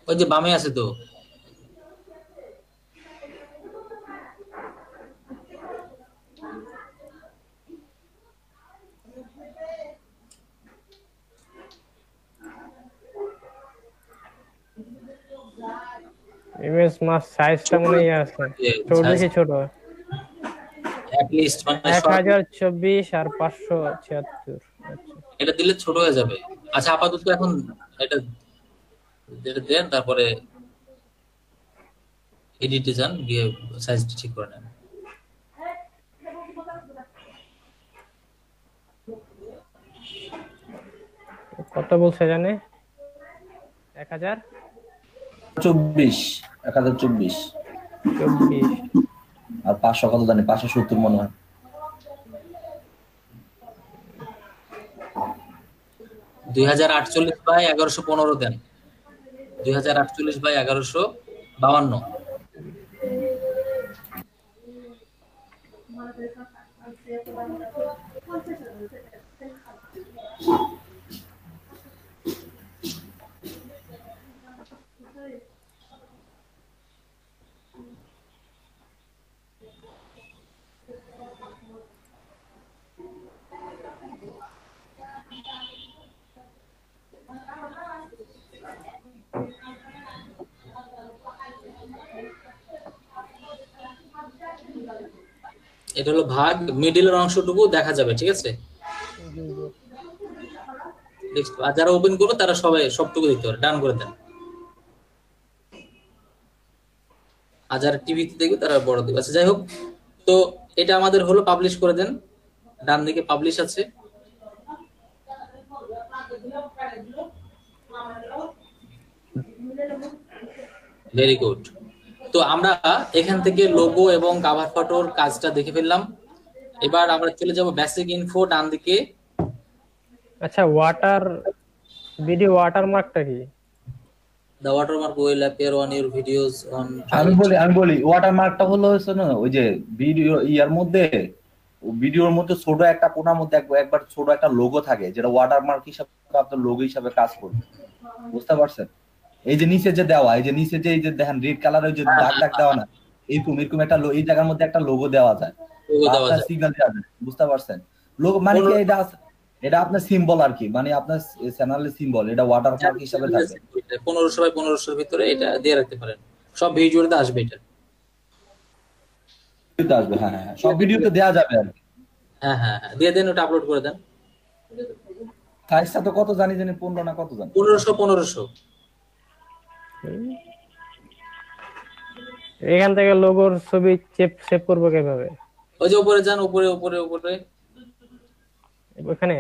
ওই যে বামে আছে তো। ইমেজ মাস সাইজটা মনে হয় আছে, ছোট বেশি ছোট। অ্যাট লিস্ট মানে 1024 আর 576। আচ্ছা, এটা দিলে ছোট হয়ে যাবে। আচ্ছা আপাতত এখন এটা যেটা দেন, তারপরে এডিটে যান, গিয়ে সাইজটা ঠিক করে নেন। কত বলছে জানে? 1024। 1024 24 আর 500 কত জানি, 570 মনে হয়। 2048/1115 দেন, 2048/1152। এটা হলো ভাগ, মিডিলের অংশটুকু দেখা যাবে, ঠিক আছে। নেক্সট, আর যারা ওপেন করবে তারা সবাই সবটুকু দেখতে পারে, ডান করে দেন। আর যারা টিভিতে দেখবে তারা বড় দেখবে। আচ্ছা যাই হোক, তো এটা আমাদের হলো, পাবলিশ করে দেন। ডান দিকে পাবলিশ আছে। Very good. তো আমরা এখান থেকে লোগো এবং কাভার ফটোর কাজটা দেখে ফেললাম। এবার আমরা চলে যাব বেসিক ইনফো, ডান দিকে। আচ্ছা, ভিডিও ওয়াটারমার্কটা কি? The watermark will appear on your videos on আমি বলি ওয়াটারমার্কটা হলো হচ্ছে না, ওই যে ভিডিও ইয়ার মধ্যে, ভিডিওর মধ্যে ছোট একটা কোণার মধ্যে একবার ছোট একটা লোগো থাকে, যেটা ওয়াটারমার্ক হিসাবে আপনার লোগো হিসাবে কাজ করবে। বুঝতে পারছেন? এই যে নিচে যে দেওয়া, এই যে নিচে যে এই যে দেখেন রেড কালারের যে দাগ দাগ দেওয়া না, এরকম একটা এই জায়গার মধ্যে একটা লোগো দেওয়া যায়, আপনার সিগন্যাল দেওয়া যায়। বুঝতে পারছেন? লোগো মানে কি, এটা আপনার সিম্বল আর কি, মানে আপনার চ্যানেলের সিম্বল, এটা ওয়াটারমার্ক হিসাবে থাকবে। 1500x1500 ভিতরে এটা দিয়ে রাখতে পারেন, সব ভিডিওতে আসবে এটা। আসবে, হ্যাঁ হ্যাঁ, সব ভিডিওতে দেওয়া যাবে আর কি। হ্যাঁ হ্যাঁ হ্যাঁ, দিয়ে দেন, ওটা আপলোড করে দেন। সাইজটা তো কত জানি 15 না কত জানি, 1500। এখান থেকে লোগোর ছবি সেভ সেভ করবো কিভাবে? ওই যে উপরে যান, উপরে উপরে উপরে। ওখানে?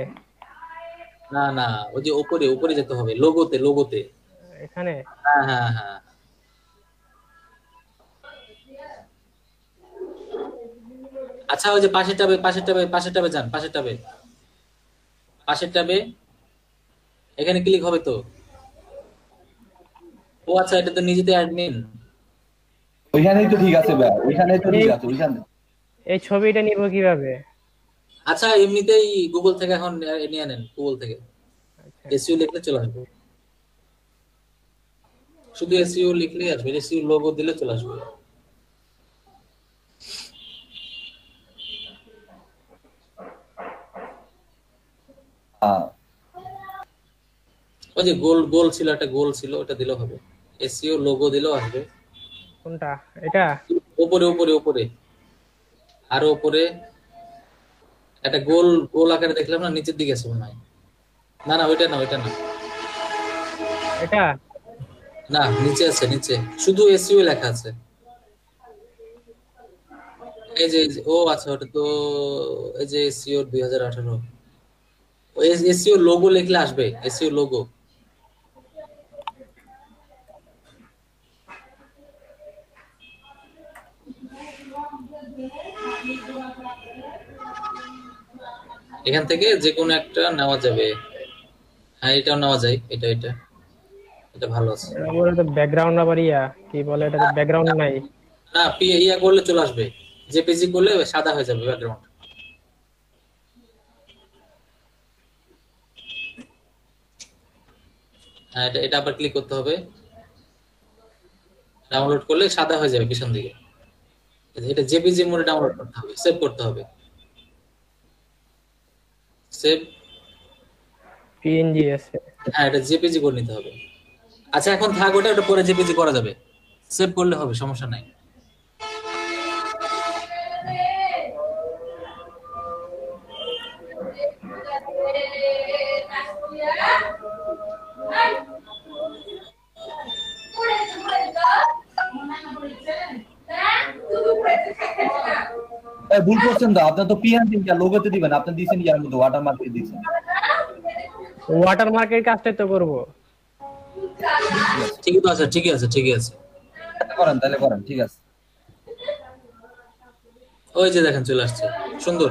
না না, ওই যে উপরে উপরে যেতে হবে, লোগোতে লোগোতে। এখানে? হ্যাঁ হ্যাঁ হ্যাঁ। আচ্ছা, ওই যে পাশের ট্যাবে, পাশের ট্যাবে, পাশের ট্যাবে যান, পাশের ট্যাবে, পাশের ট্যাবে। এখানে ক্লিক হবে তো। ও আচ্ছা, এটা তো নিজেতে অ্যাডমিন। ওইখানেই তো ঠিক আছে ভাই, ওইখানেই তো ঠিক এই আছে, ওইখানে। এই ছবিটা নিব কিভাবে? আচ্ছা, এমনিতেই গুগল থেকে এখন নিয়ে নেন, গুগল থেকে আচ্ছা, এসইও লিখলে চলে আসবে। শুধু এসইও লিখলেই আসবে, এসইও লোগো দিলে চলে আসবে। হ্যাঁ, ওই যে গোল গোল ছিল, একটা গোল ছিল, ওটা দিলেও হবে। এসইও লোগো দিলেও আসবে। কোনটা? এটা? উপরে উপরে উপরে, আরো উপরে একটা গোল গোল আকারে দেখলাম না, নিচের দিকে আছে মনে হয়। না না, ওইটা না, ওইটা না। এটা? না, নিচে আছে, নিচে শুধু এসইও লেখা আছে। এই যে, ও আচ্ছা, ওটা তো এই যে এসইও 2018। ওই এসইও লোগো লিখলে আসবে, এসইও লোগো। এখান থেকে যে কোনো একটা নেওয়া যাবে। হ্যাঁ, এটাও নেওয়া যায়, এটা এটা এটা ভালো আছে। বলে তো ব্যাকগ্রাউন্ড আবার ইয়া কি বলে, এটা তো ব্যাকগ্রাউন্ড নাই। না, ইয়া করলে চলে আসবে, জেপিজি করলে সাদা হয়ে যাবে ব্যাকগ্রাউন্ড। হ্যাঁ, এটা এটা আবার ক্লিক করতে হবে। ডাউনলোড করলে সাদা হয়ে যাবে পিছন দিকে। এটা জেপিজি মোডে ডাউনলোড করতে হবে, সেভ করতে হবে। সেভ। পিএনজি আছে। হ্যাঁ, এটা জেপিজি করে নিতে হবে। আচ্ছা, এখন থাক ওটা, ওটা পরে জেপিজি করা যাবে। সেভ করলে হবে, সমস্যা নাই। ভুল করছেন তো, আপনার তো পিএনজি লোগোতে দিবেন, আপনি দিয়েছেন ইয়ার মধ্যে ওয়াটারমার্ক দিয়েছেন। ওয়াটারমার্কের কাজটাই তো করব। ঠিকই তো আছে, ঠিকই আছে, ঠিকই আছে। করেন তাহলে, করেন, ঠিক আছে। ওই যে দেখেন চলে আসছে, সুন্দর,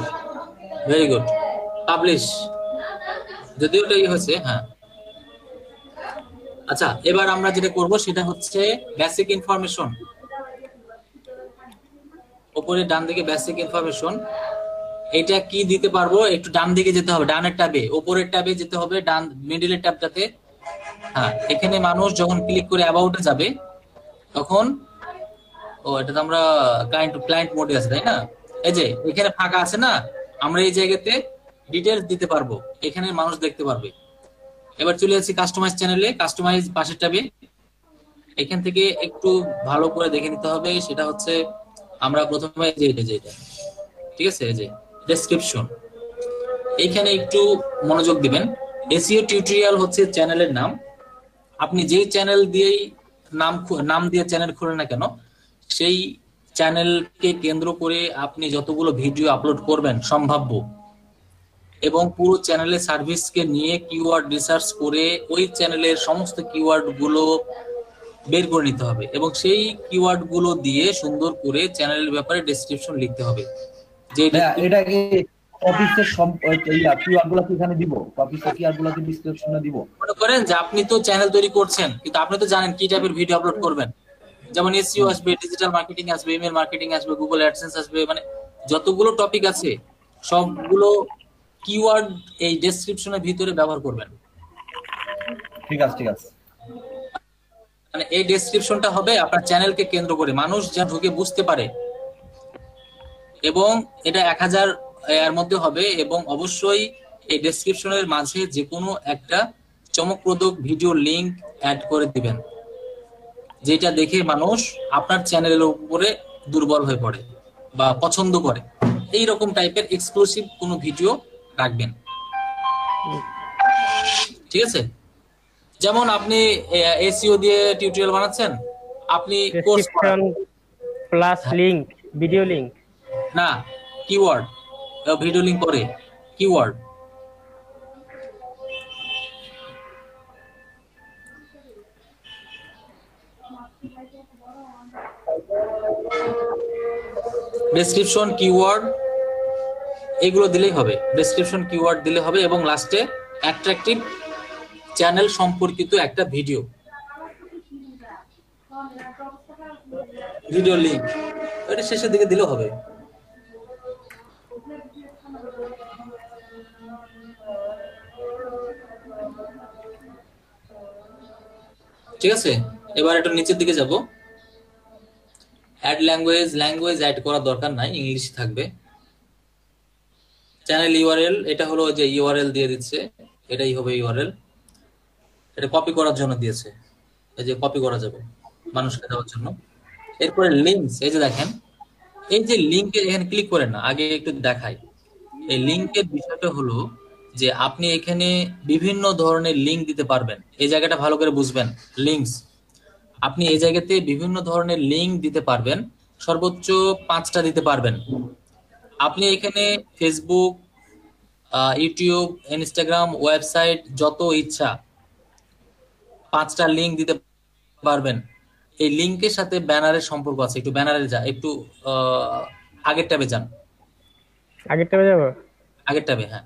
ভেরি গুড। পাবলিশ, যদিও ওটা হয়েছে। হ্যাঁ, আচ্ছা, এবার আমরা যেটা করব সেটা হচ্ছে বেসিক ইনফরমেশন। উপরে ডান দিকে বেসিক ইনফরমেশন, এটা কি দিতে পারবো? একটু ডান দিকে যেতে হবে, ডানের ট্যাবে, উপরের ট্যাবে যেতে হবে, ডান মিডলের ট্যাবটাতে। হ্যাঁ, এখানে মানুষ যখন ক্লিক করে অ্যাবাউটে যাবে তখন, ও এটা তো আমরা ক্লায়েন্ট ক্লায়েন্ট মোডে আছে, তাই না? এই যে এখানে ফাঁকা আছে না, আমরা এই জায়গাতে ডিটেইলস দিতে পারবো, এখানে মানুষ দেখতে পারবে। এবার চলে যাচ্ছি কাস্টমাইজ চ্যানেলে, কাস্টমাইজ পাশের ট্যাবে। এখান থেকে একটু ভালো করে দেখে নিতে হবে, সেটা হচ্ছে আমরা প্রথমে যেটা ঠিক আছে, এই যে ডেসক্রিপশন, এইখানে একটু মনোযোগ দিবেন। এসইও টিউটোরিয়াল হচ্ছে চ্যানেলের নাম। আপনি যেই চ্যানেল দিয়েই নাম দিয়ে চ্যানেল খুলেন না কেন, সেই চ্যানেলকে কেন্দ্র করে আপনি যতগুলো ভিডিও আপলোড করবেন সম্ভাব্য, এবং পুরো চ্যানেলের সার্ভিসকে নিয়ে কিওয়ার্ড রিসার্চ করে ওই চ্যানেলের সমস্ত কিওয়ার্ড গুলো বের করে নিতে হবে, এবং সেই কিওয়ার্ড গুলো দিয়ে সুন্দর করে চ্যানেলের ব্যাপারে ডেসক্রিপশন লিখতে হবে। যে এটা কি অফিসের কিওয়ার্ড গুলো কি এখানে দিব? অফিসের কিওয়ার্ড গুলো কি ডেসক্রিপশনে দিব? মনে করেন যে আপনি তো চ্যানেল তৈরি করছেন, কিন্তু আপনি তো জানেন কি টাইপের ভিডিও আপলোড করবেন। যেমন এসইও আসবে, ডিজিটাল মার্কেটিং আসবে, ইমেল মার্কেটিং আসবে, গুগল অ্যাডসেন্স আসবে, মানে যতগুলো টপিক আছে সবগুলো কিওয়ার্ড এই ডেসক্রিপশনের ভিতরে ব্যবহার করবেন। ঠিক আছে, ঠিক আছে। মানে এই ডেসক্রিপশনটা হবে আপনার চ্যানেলকে কেন্দ্র করে, মানুষ যা ঢুকে বুঝতে পারে, এবং এটা 1000 এর মধ্যে হবে। এবং অবশ্যই এই ডেসক্রিপশনের মাঝে যে কোনো একটা চমকপ্রদ ভিডিও লিংক অ্যাড করে দিবেন, যেটা দেখে মানুষ আপনার চ্যানেলের উপরে দুর্বল হয়ে পড়ে বা পছন্দ করে। এই রকম টাইপের এক্সক্লুসিভ কোনো ভিডিও রাখবেন, ঠিক আছে? যেমন আপনি এসইও দিয়ে টিউটোরিয়াল বানাচ্ছেন, আপনি course description plus link, video link. না, কিওয়ার্ড, ভিডিও লিংক পরে, কিওয়ার্ড। ডেসক্রিপশন, কিওয়ার্ড এগুলো দিলেই হবে, ডেসক্রিপশন কিওয়ার্ড দিলে হবে, এবং লাস্টে অ্যাট্রাকটিভ চ্যানেল সম্পর্কিত একটা ভিডিও, ভিডিও লিংক, এটা শেষের দিকে দিলেও হবে। ঠিক আছে, এবার একটু নিচের দিকে যাব। অ্যাড ল্যাঙ্গুয়েজ, ল্যাঙ্গুয়েজ অ্যাড করার দরকার নাই, ইংলিশ থাকবে। চ্যানেল ইউআরএল, এটা হলো যে ইউআরএল দিয়ে দিচ্ছে, এটাই হবে ইউআরএল। এটা কপি করার জন্য দিয়েছে, এই যে কপি করা যাবে মানুষকে দেওয়ার জন্য। এরপরে লিঙ্কস, এই যে দেখেন, এই যে লিঙ্কে এখানে ক্লিক করেন না, আগে একটু দেখাই। এই লিঙ্কের বিষয়টা হলো যে আপনি এখানে বিভিন্ন ধরনের লিঙ্ক দিতে পারবেন। এই জায়গাটা ভালো করে বুঝবেন, লিঙ্কস। আপনি এই জায়গাতে বিভিন্ন ধরনের লিঙ্ক দিতে পারবেন, সর্বোচ্চ 5টা দিতে পারবেন। আপনি এখানে ফেসবুক, ইউটিউব, ইনস্টাগ্রাম, ওয়েবসাইট যত ইচ্ছা 5টা লিঙ্ক দিতে পারবেন। এই লিঙ্কের সাথে ব্যানারের সম্পর্ক আছে। একটু ব্যানারে যা, একটু আগের ট্যাবে যান। আগের ট্যাবে যাব? আগের ট্যাবে, হ্যাঁ।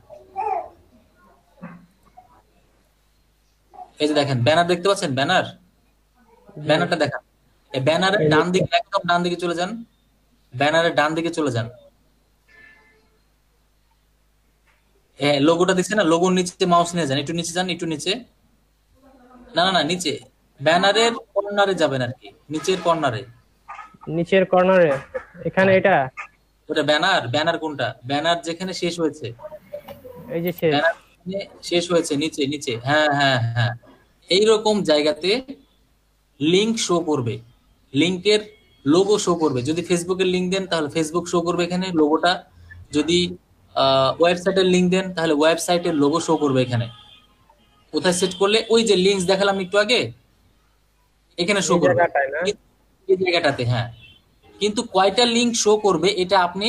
এই যে দেখেন ব্যানার দেখতে পাচ্ছেন, ব্যানার, ব্যানারটা দেখান। এই ব্যানারের ডান দিকে, একদম ডান দিকে চলে যান, ব্যানারের ডান দিকে চলে যান। লোগোটা দেখছেন না, লোগোর নিচে মাউস নিয়ে যান, একটু নিচে যান, একটু নিচে, না না না নিচে, ব্যানারের কর্নারে যাবেন আর কি, নিচের কর্নারে, নিচের কর্নারে এখানে। এটা ওটা ব্যানার, ব্যানার কোনটা, ব্যানার যেখানে শেষ হয়েছে, এই যে শেষ, ব্যানার শেষ হয়েছে নিচে, নিচে, হ্যাঁ হ্যাঁ হ্যাঁ, এইরকম জায়গাতে লিংক শো করবে, লিংকের লোগো শো করবে। যদি ফেসবুকের লিংক দেন তাহলে ফেসবুক শো করবে এখানে লোগোটা, যদি ওয়েবসাইটের লিংক দেন তাহলে ওয়েবসাইটের লোগো শো করবে এখানে। কোথায় সেট করলে, ওই যে লিংকস দেখালাম একটু আগে, এখানে শো করবে এই জায়গাটাতে, হ্যাঁ। কিন্তু কয়টা লিংক শো করবে এটা আপনি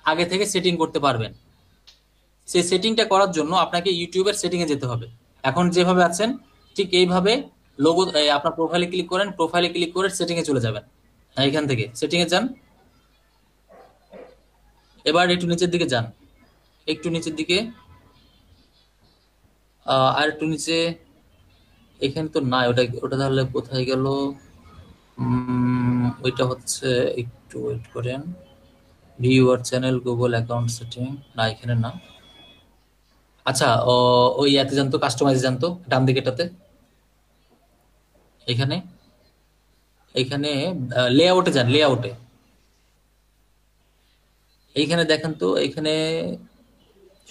আগে থেকে সেটিং করতে পারবেন। সেই সেটিংটা করার জন্য আপনাকে ইউটিউবের সেটিং এ যেতে হবে। এখন যেভাবে আছেন ঠিক এইভাবে লোগো, আপনার প্রোফাইলে ক্লিক করেন, প্রোফাইলে ক্লিক করে সেটিং এ চলে যাবেন, এখান থেকে সেটিং এ যান। এবার একটু নিচের দিকে যান, একটু নিচের দিকে, আর একটু নিচে, এখানে তো নাই, ওটা ওটা তাহলে কোথায় গেল? ওইটা হচ্ছে, একটু ওয়েট করেন, ভিউ আর চ্যানেল, গুগল অ্যাকাউন্ট সেটিং, না এখানে না। আচ্ছা, ওই ইয়াতে জানতো, কাস্টমাইজ জানতো, ডান দিকেটাতে, এখানে, এইখানে লেআউটে যান, লেআউটে, এইখানে দেখেন তো, এইখানে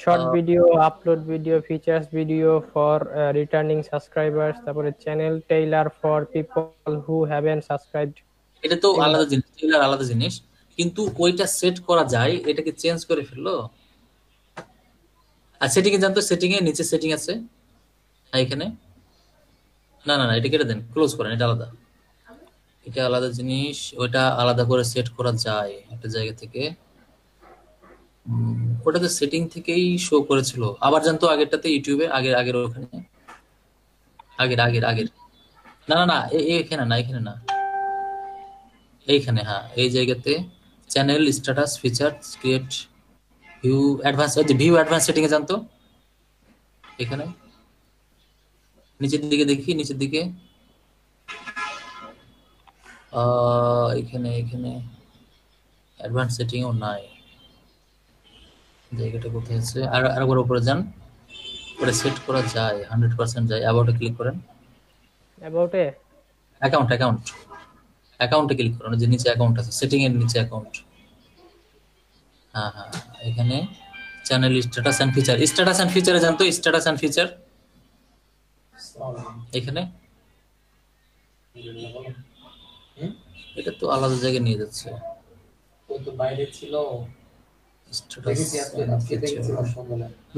short video, upload video, features video for returning subscribers, তারপরে channel trailer for people who haven't subscribed. এটা তো আলাদা জিনিস, টেইলার আলাদা জিনিস, কিন্তু ওইটা সেট করা যায়। এটাকে চেঞ্জ করে ফেললো। আর সেটিং এ জানতো, সেটিং এ নিচে সেটিং আছে এখানে, না না না, এটা কেটে দেন, ক্লোজ করেন, এটা আলাদা, এটা আলাদা জিনিস, ওইটা আলাদা করে সেট করা যায় একটা জায়গা থেকে। ওটা তো সেটিং থেকেই শো করেছিল। আবার জানতো আগেরটাতে, ইউটিউবে আগের আগের ওখানে, আগের আগের আগের, না না না, এখানে না, এখানে না, এইখানে, হ্যাঁ, এই জায়গাতে channel status features create view advance, view advance setting এ জানতো, এখানে নিচের দিকে দেখি, নিচের দিকে, এখানে, এখানে অ্যাডভান্স সেটিং ও নাই, জায়গাটা কোথায় আছে? আর আরেকবার উপরে যান, ওটা সেট করা যায়, 100% যায়। অ্যাবাউটে ক্লিক করেন, অ্যাবাউটে, অ্যাকাউন্ট, অ্যাকাউন্ট, অ্যাকাউন্টে ক্লিক করুন, যে নিচে অ্যাকাউন্ট আছে, সেটিং এর নিচে অ্যাকাউন্ট, হ্যাঁ হ্যাঁ, এখানে channel status and feature, status and ফিচারে জানতো, স্ট্যাটাস এন্ড ফিচার এখানে, এটা তো আলাদা জায়গায় নিয়ে যাচ্ছে, ওই তো বাইরে ছিল,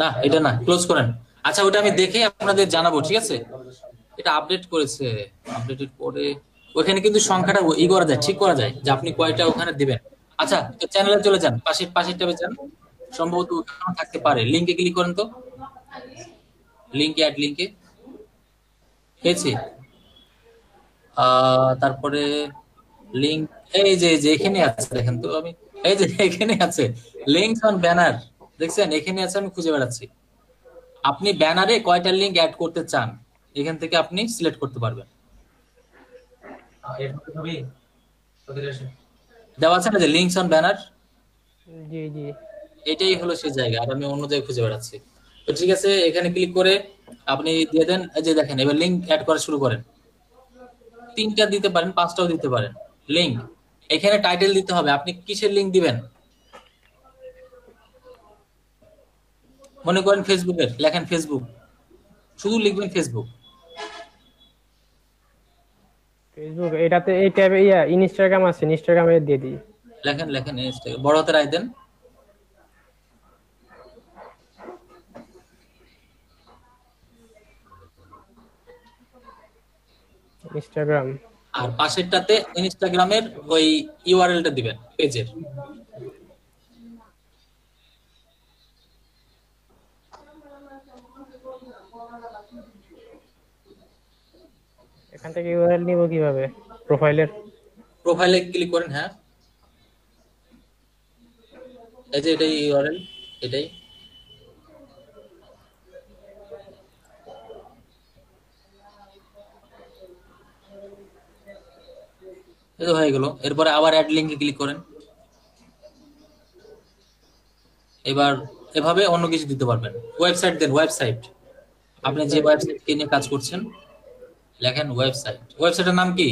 না এটা না, ক্লোজ করেন। আচ্ছা, ওটা আমি দেখে আপনাদের জানাবো, ঠিক আছে? এটা আপডেট করেছে, আপডেটের পরে ওখানে কিন্তু সংখ্যাটা ই করা যায়, ঠিক করা যায় যে আপনি কয়টা ওখানে দিবেন। আচ্ছা, তো চ্যানেলে চলে যান, পাশের পাশের ট্যাবে যান, সম্ভবত ওখানে থাকতে পারে। লিংকে ক্লিক করেন তো, লিংকে, অ্যাড লিংকে পেয়েছি। তারপরে লিংক, এই যে এখানে আছে দেখেন তো, আমি এই যে এখানে আছে লিংকস অন ব্যানার, দেখছেন এখানে আছে, আমি খুঁজে বেড়াচ্ছি। আপনি ব্যানারে কয়টা লিংক অ্যাড করতে চান এখান থেকে আপনি সিলেক্ট করতে পারবেন। দেওয়া আছে না যে লিংকস অন ব্যানার, জি জি। এটাই হলো সেই জায়গা, আর আমি অন্য জায়গায় খুঁজে বেড়াচ্ছি। তো ঠিক আছে, এখানে ক্লিক করে আপনি দিয়ে দেন। এই যে দেখেন, এবার লিংক অ্যাড করা শুরু করেন। 3টা দিতে পারেন, 5টাও দিতে পারেন লিংক। এখানে টাইটেল দিতে হবে, আপনি কিসের লিংক দিবেন। মনে করেন ফেসবুকের, লেখেন ফেসবুক, শুধু লিখবেন ফেসবুক। ফেসবুক, এটাতে এই ট্যাবে ইনস্টাগ্রাম আছে, ইনস্টাগ্রামে দিয়ে দিই। লেখেন লেখেন ইনস্টাগ্রাম, বড় হাতের আই দেন। ইনস্টাগ্রাম। আর পাশেরটাতে ইনস্টাগ্রামের ওই ইউআরএলটা দিবেন পেজের। এখান থেকে ইউআরএল নিব কিভাবে? প্রোফাইলের? প্রোফাইলে ক্লিক করেন, হ্যাঁ, এই যে এটাই ইউআরএল, এটাই। এই তো হয়ে গেল। এরপরে আবার অ্যাড লিংকে ক্লিক করেন। এবার এভাবে অন্য কিছু দিতে পারবেন। ওয়েবসাইট দেন, ওয়েবসাইট, আপনি যে ওয়েবসাইট নিয়ে কাজ করছেন লেখেন ওয়েবসাইট। ওয়েবসাইটের নাম কি?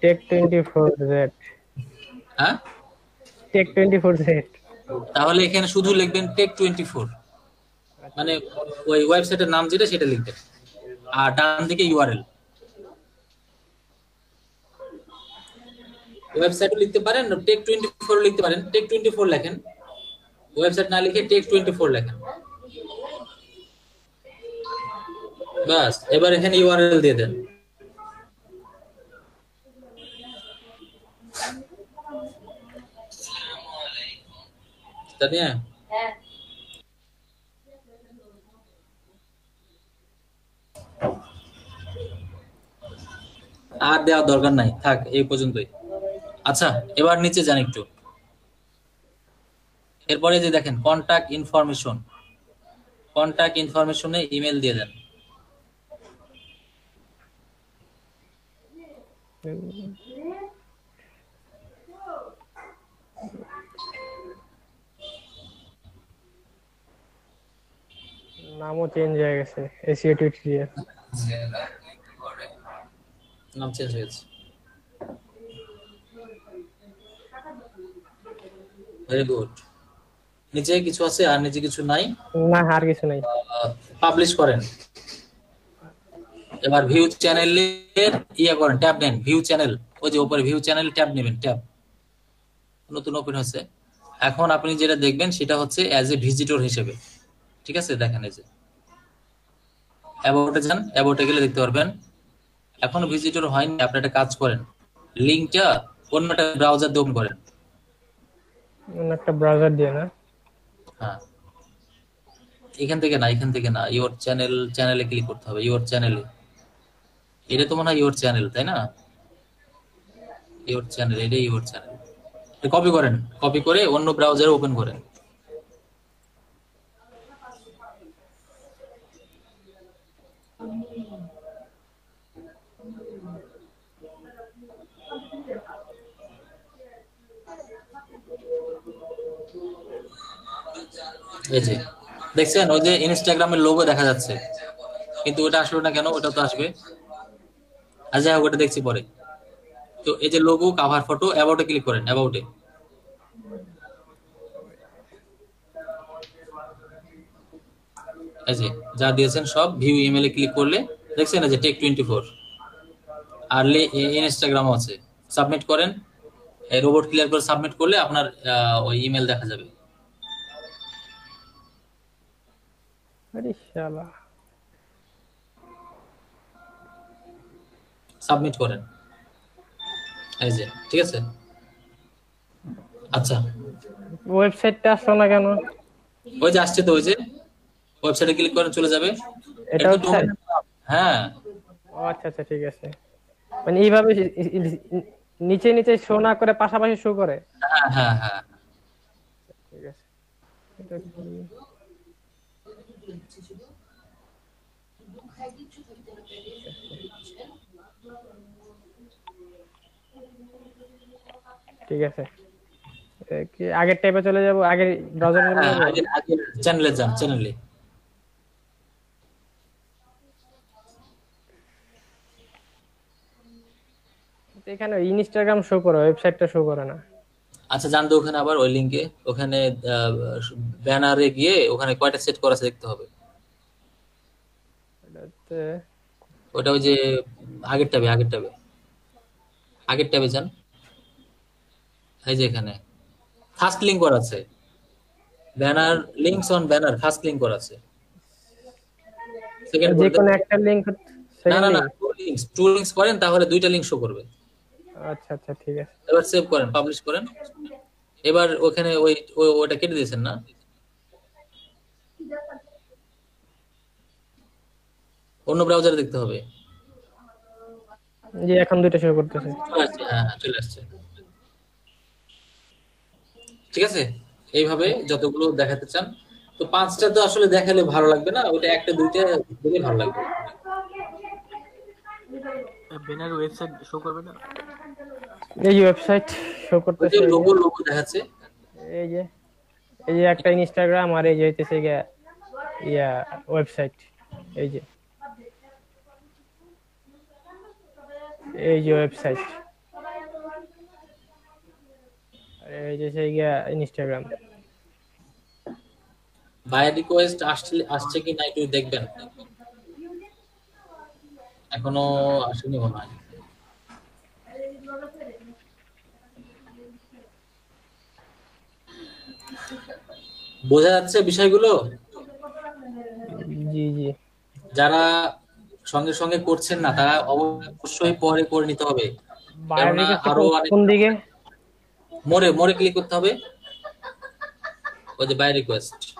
টেক24z। হ্যাঁ, টেক24z। তাহলে এখানে শুধু লিখবেন টেক24, মানে ওই ওয়েবসাইটের নাম যেটা সেটা লিখবেন, আর ডান দিকে ইউআরএল। ওয়েবসাইটও লিখতে পারেন, টেক24 লিখতে পারেন, টেক24 লেখেন। ওয়েবসাইট না লিখে টেক24 লেখেন, বাস। এবার এখানে ইউআরএল দিয়ে দেন। তানিয়া, আর দেওয়ার দরকার নাই, থাক এই পর্যন্তই। আচ্ছা, এবার নিচে যান একটু। এরপরে যে দেখেন কন্টাক্ট ইনফরমেশন, কন্টাক্ট ইনফরমেশনে ইমেল দিয়ে দেন। নামও চেঞ্জ হয়ে গেছে, এসিও টিউটোরিয়াল। নাম চেঞ্জ হয়ে গেছে, ভেরি গুড। নিচে কিছু আছে আর নিচে কিছু নাই, না আর কিছু নাই। পাবলিশ করেন। এবার ভিউ চ্যানেলের করেন, ট্যাব নেন, ভিউ চ্যানেল, ওই যে উপরে ভিউ চ্যানেল ট্যাব নেবেন, ট্যাব নতুন ওপেন হচ্ছে। এখন আপনি যেটা দেখবেন সেটা হচ্ছে অ্যাজ এ ভিজিটর হিসেবে, ঠিক আছে। দেখেন এই যে অ্যাবাউটে যান, অ্যাবাউটে গেলে দেখতে পারবেন এখনো ভিজিটর হয়নি। আপনি একটা কাজ করেন, লিংকটা অন্য একটা ব্রাউজার দিয়ে ওপেন করেন। অন্য একটা ব্রাউজার দিয়ে না? হ্যাঁ, এখান থেকে না, এখান থেকে না, ইওর চ্যানেল, চ্যানেলে ক্লিক করতে হবে, ইওর চ্যানেলে। এটা তো মনে হয় ইওর চ্যানেল, তাই না? ইওর চ্যানেল, এটাই ইওর চ্যানেল। কপি করেন, কপি করে অন্য ব্রাউজারে ওপেন করেন। এই যে দেখছেন ওই যে ইনস্টাগ্রামের লোগো দেখা যাচ্ছে, কিন্তু ওটা আসলো না কেন? ওটা তো আসবে, আর যাই হোক ওটা দেখছি পরে। তো এই যে লোগো, কাভার ফটো, অ্যাবাউটে ক্লিক করেন, অ্যাবাউটে। এই যে যা দিয়েছেন সব, ভিউ ইমেলে ক্লিক করলে দেখছেন এই যে টেক24, আর ইনস্টাগ্রামও আছে। সাবমিট করেন, এই রোবট ক্লিয়ার করে সাবমিট করলে আপনার ওই ইমেল দেখা যাবে। আরে শালা, সাবমিট করেন। এই যে ঠিক আছে। আচ্ছা, ওয়েবসাইটটা আসলো না কেন? ওই যে আসছে তো, ওই যে ওয়েবসাইটে ক্লিক করেন, চলে যাবে। এটা এটা ওয়েবসাইট? ডোমেইন। হ্যাঁ ও আচ্ছা আচ্ছা, ঠিক আছে। মানে এইভাবে নিচে নিচে শো না করে পাশাপাশি শো করে? হ্যাঁ হ্যাঁ হ্যাঁ। ঠিক আছে। এটা কি- ঠিক আছে। কি আগের টাইপে চলে যাব, আগের ব্রাউজারে চলে হ্যাঁ, যাব? আগে আগে চ্যানেলে যান, চ্যানেলে। এখানে ইনস্টাগ্রাম শো করে, ওয়েবসাইটটা শো করে না। আচ্ছা, যান তো ওখানে, আবার ওই লিঙ্কে, ওখানে ব্যানারে গিয়ে ওখানে কয়টা সেট করা আছে দেখতে হবে। এটাতে ওটা ওই যে আগের ট্যাবে যান। এই যে এখানে ফার্স্ট লিঙ্ক করা আছে, banner, links on banner, first link করা আছে। সেকেন্ড যে করে কোনো একটা লিংক, না সেকেন্ড না না, লিংক? টু লিঙ্কস করেন, তাহলে দুইটা লিঙ্ক শো করবে। আচ্ছা আচ্ছা, ঠিক আছে। এবার সেভ করেন, পাবলিশ করেন। এবার ওখানে ওটা কেটে দিয়েছেন না? অন্য ব্রাউজারে দেখতে হবে। যে এখন দুইটা শো করতেছে। চলে আসছে, হ্যাঁ হ্যাঁ, চলে আসছে। ঠিক আছে, এইভাবে যতগুলো দেখাতে চান। তো 5টা তো আসলে দেখালে ভালো লাগবে না, ওটা একটা দুইটা দিলে ভালো লাগবে। ব্যানার ওয়েবসাইট শো করবে না? এই যে ওয়েবসাইট শো ওই করতেছে, যে এই যে লোগো লোগো দেখাচ্ছে। এই যে এই যে একটা ইনস্টাগ্রাম, আর এই যে হইতেছে গিয়া ইয়া ওয়েবসাইট। এই যে এই যে ওয়েবসাইট, আর এই যে সেই গিয়া ইনস্টাগ্রাম। বাই রিকোয়েস্ট আসছে কি না একটু দেখবেন, এখনো আসেনি মনে হয়। বোঝা যাচ্ছে বিষয়গুলো? জি জি। যারা সঙ্গে সঙ্গে করছেন না, তারা অবশ্যই পরে করে নিতে হবে। বাইরে কেননা রেখেছে আরো অনেক কোন দিকে? মোরে মোরে ক্লিক করতে হবে, ওই যে বাই রিকোয়েস্ট।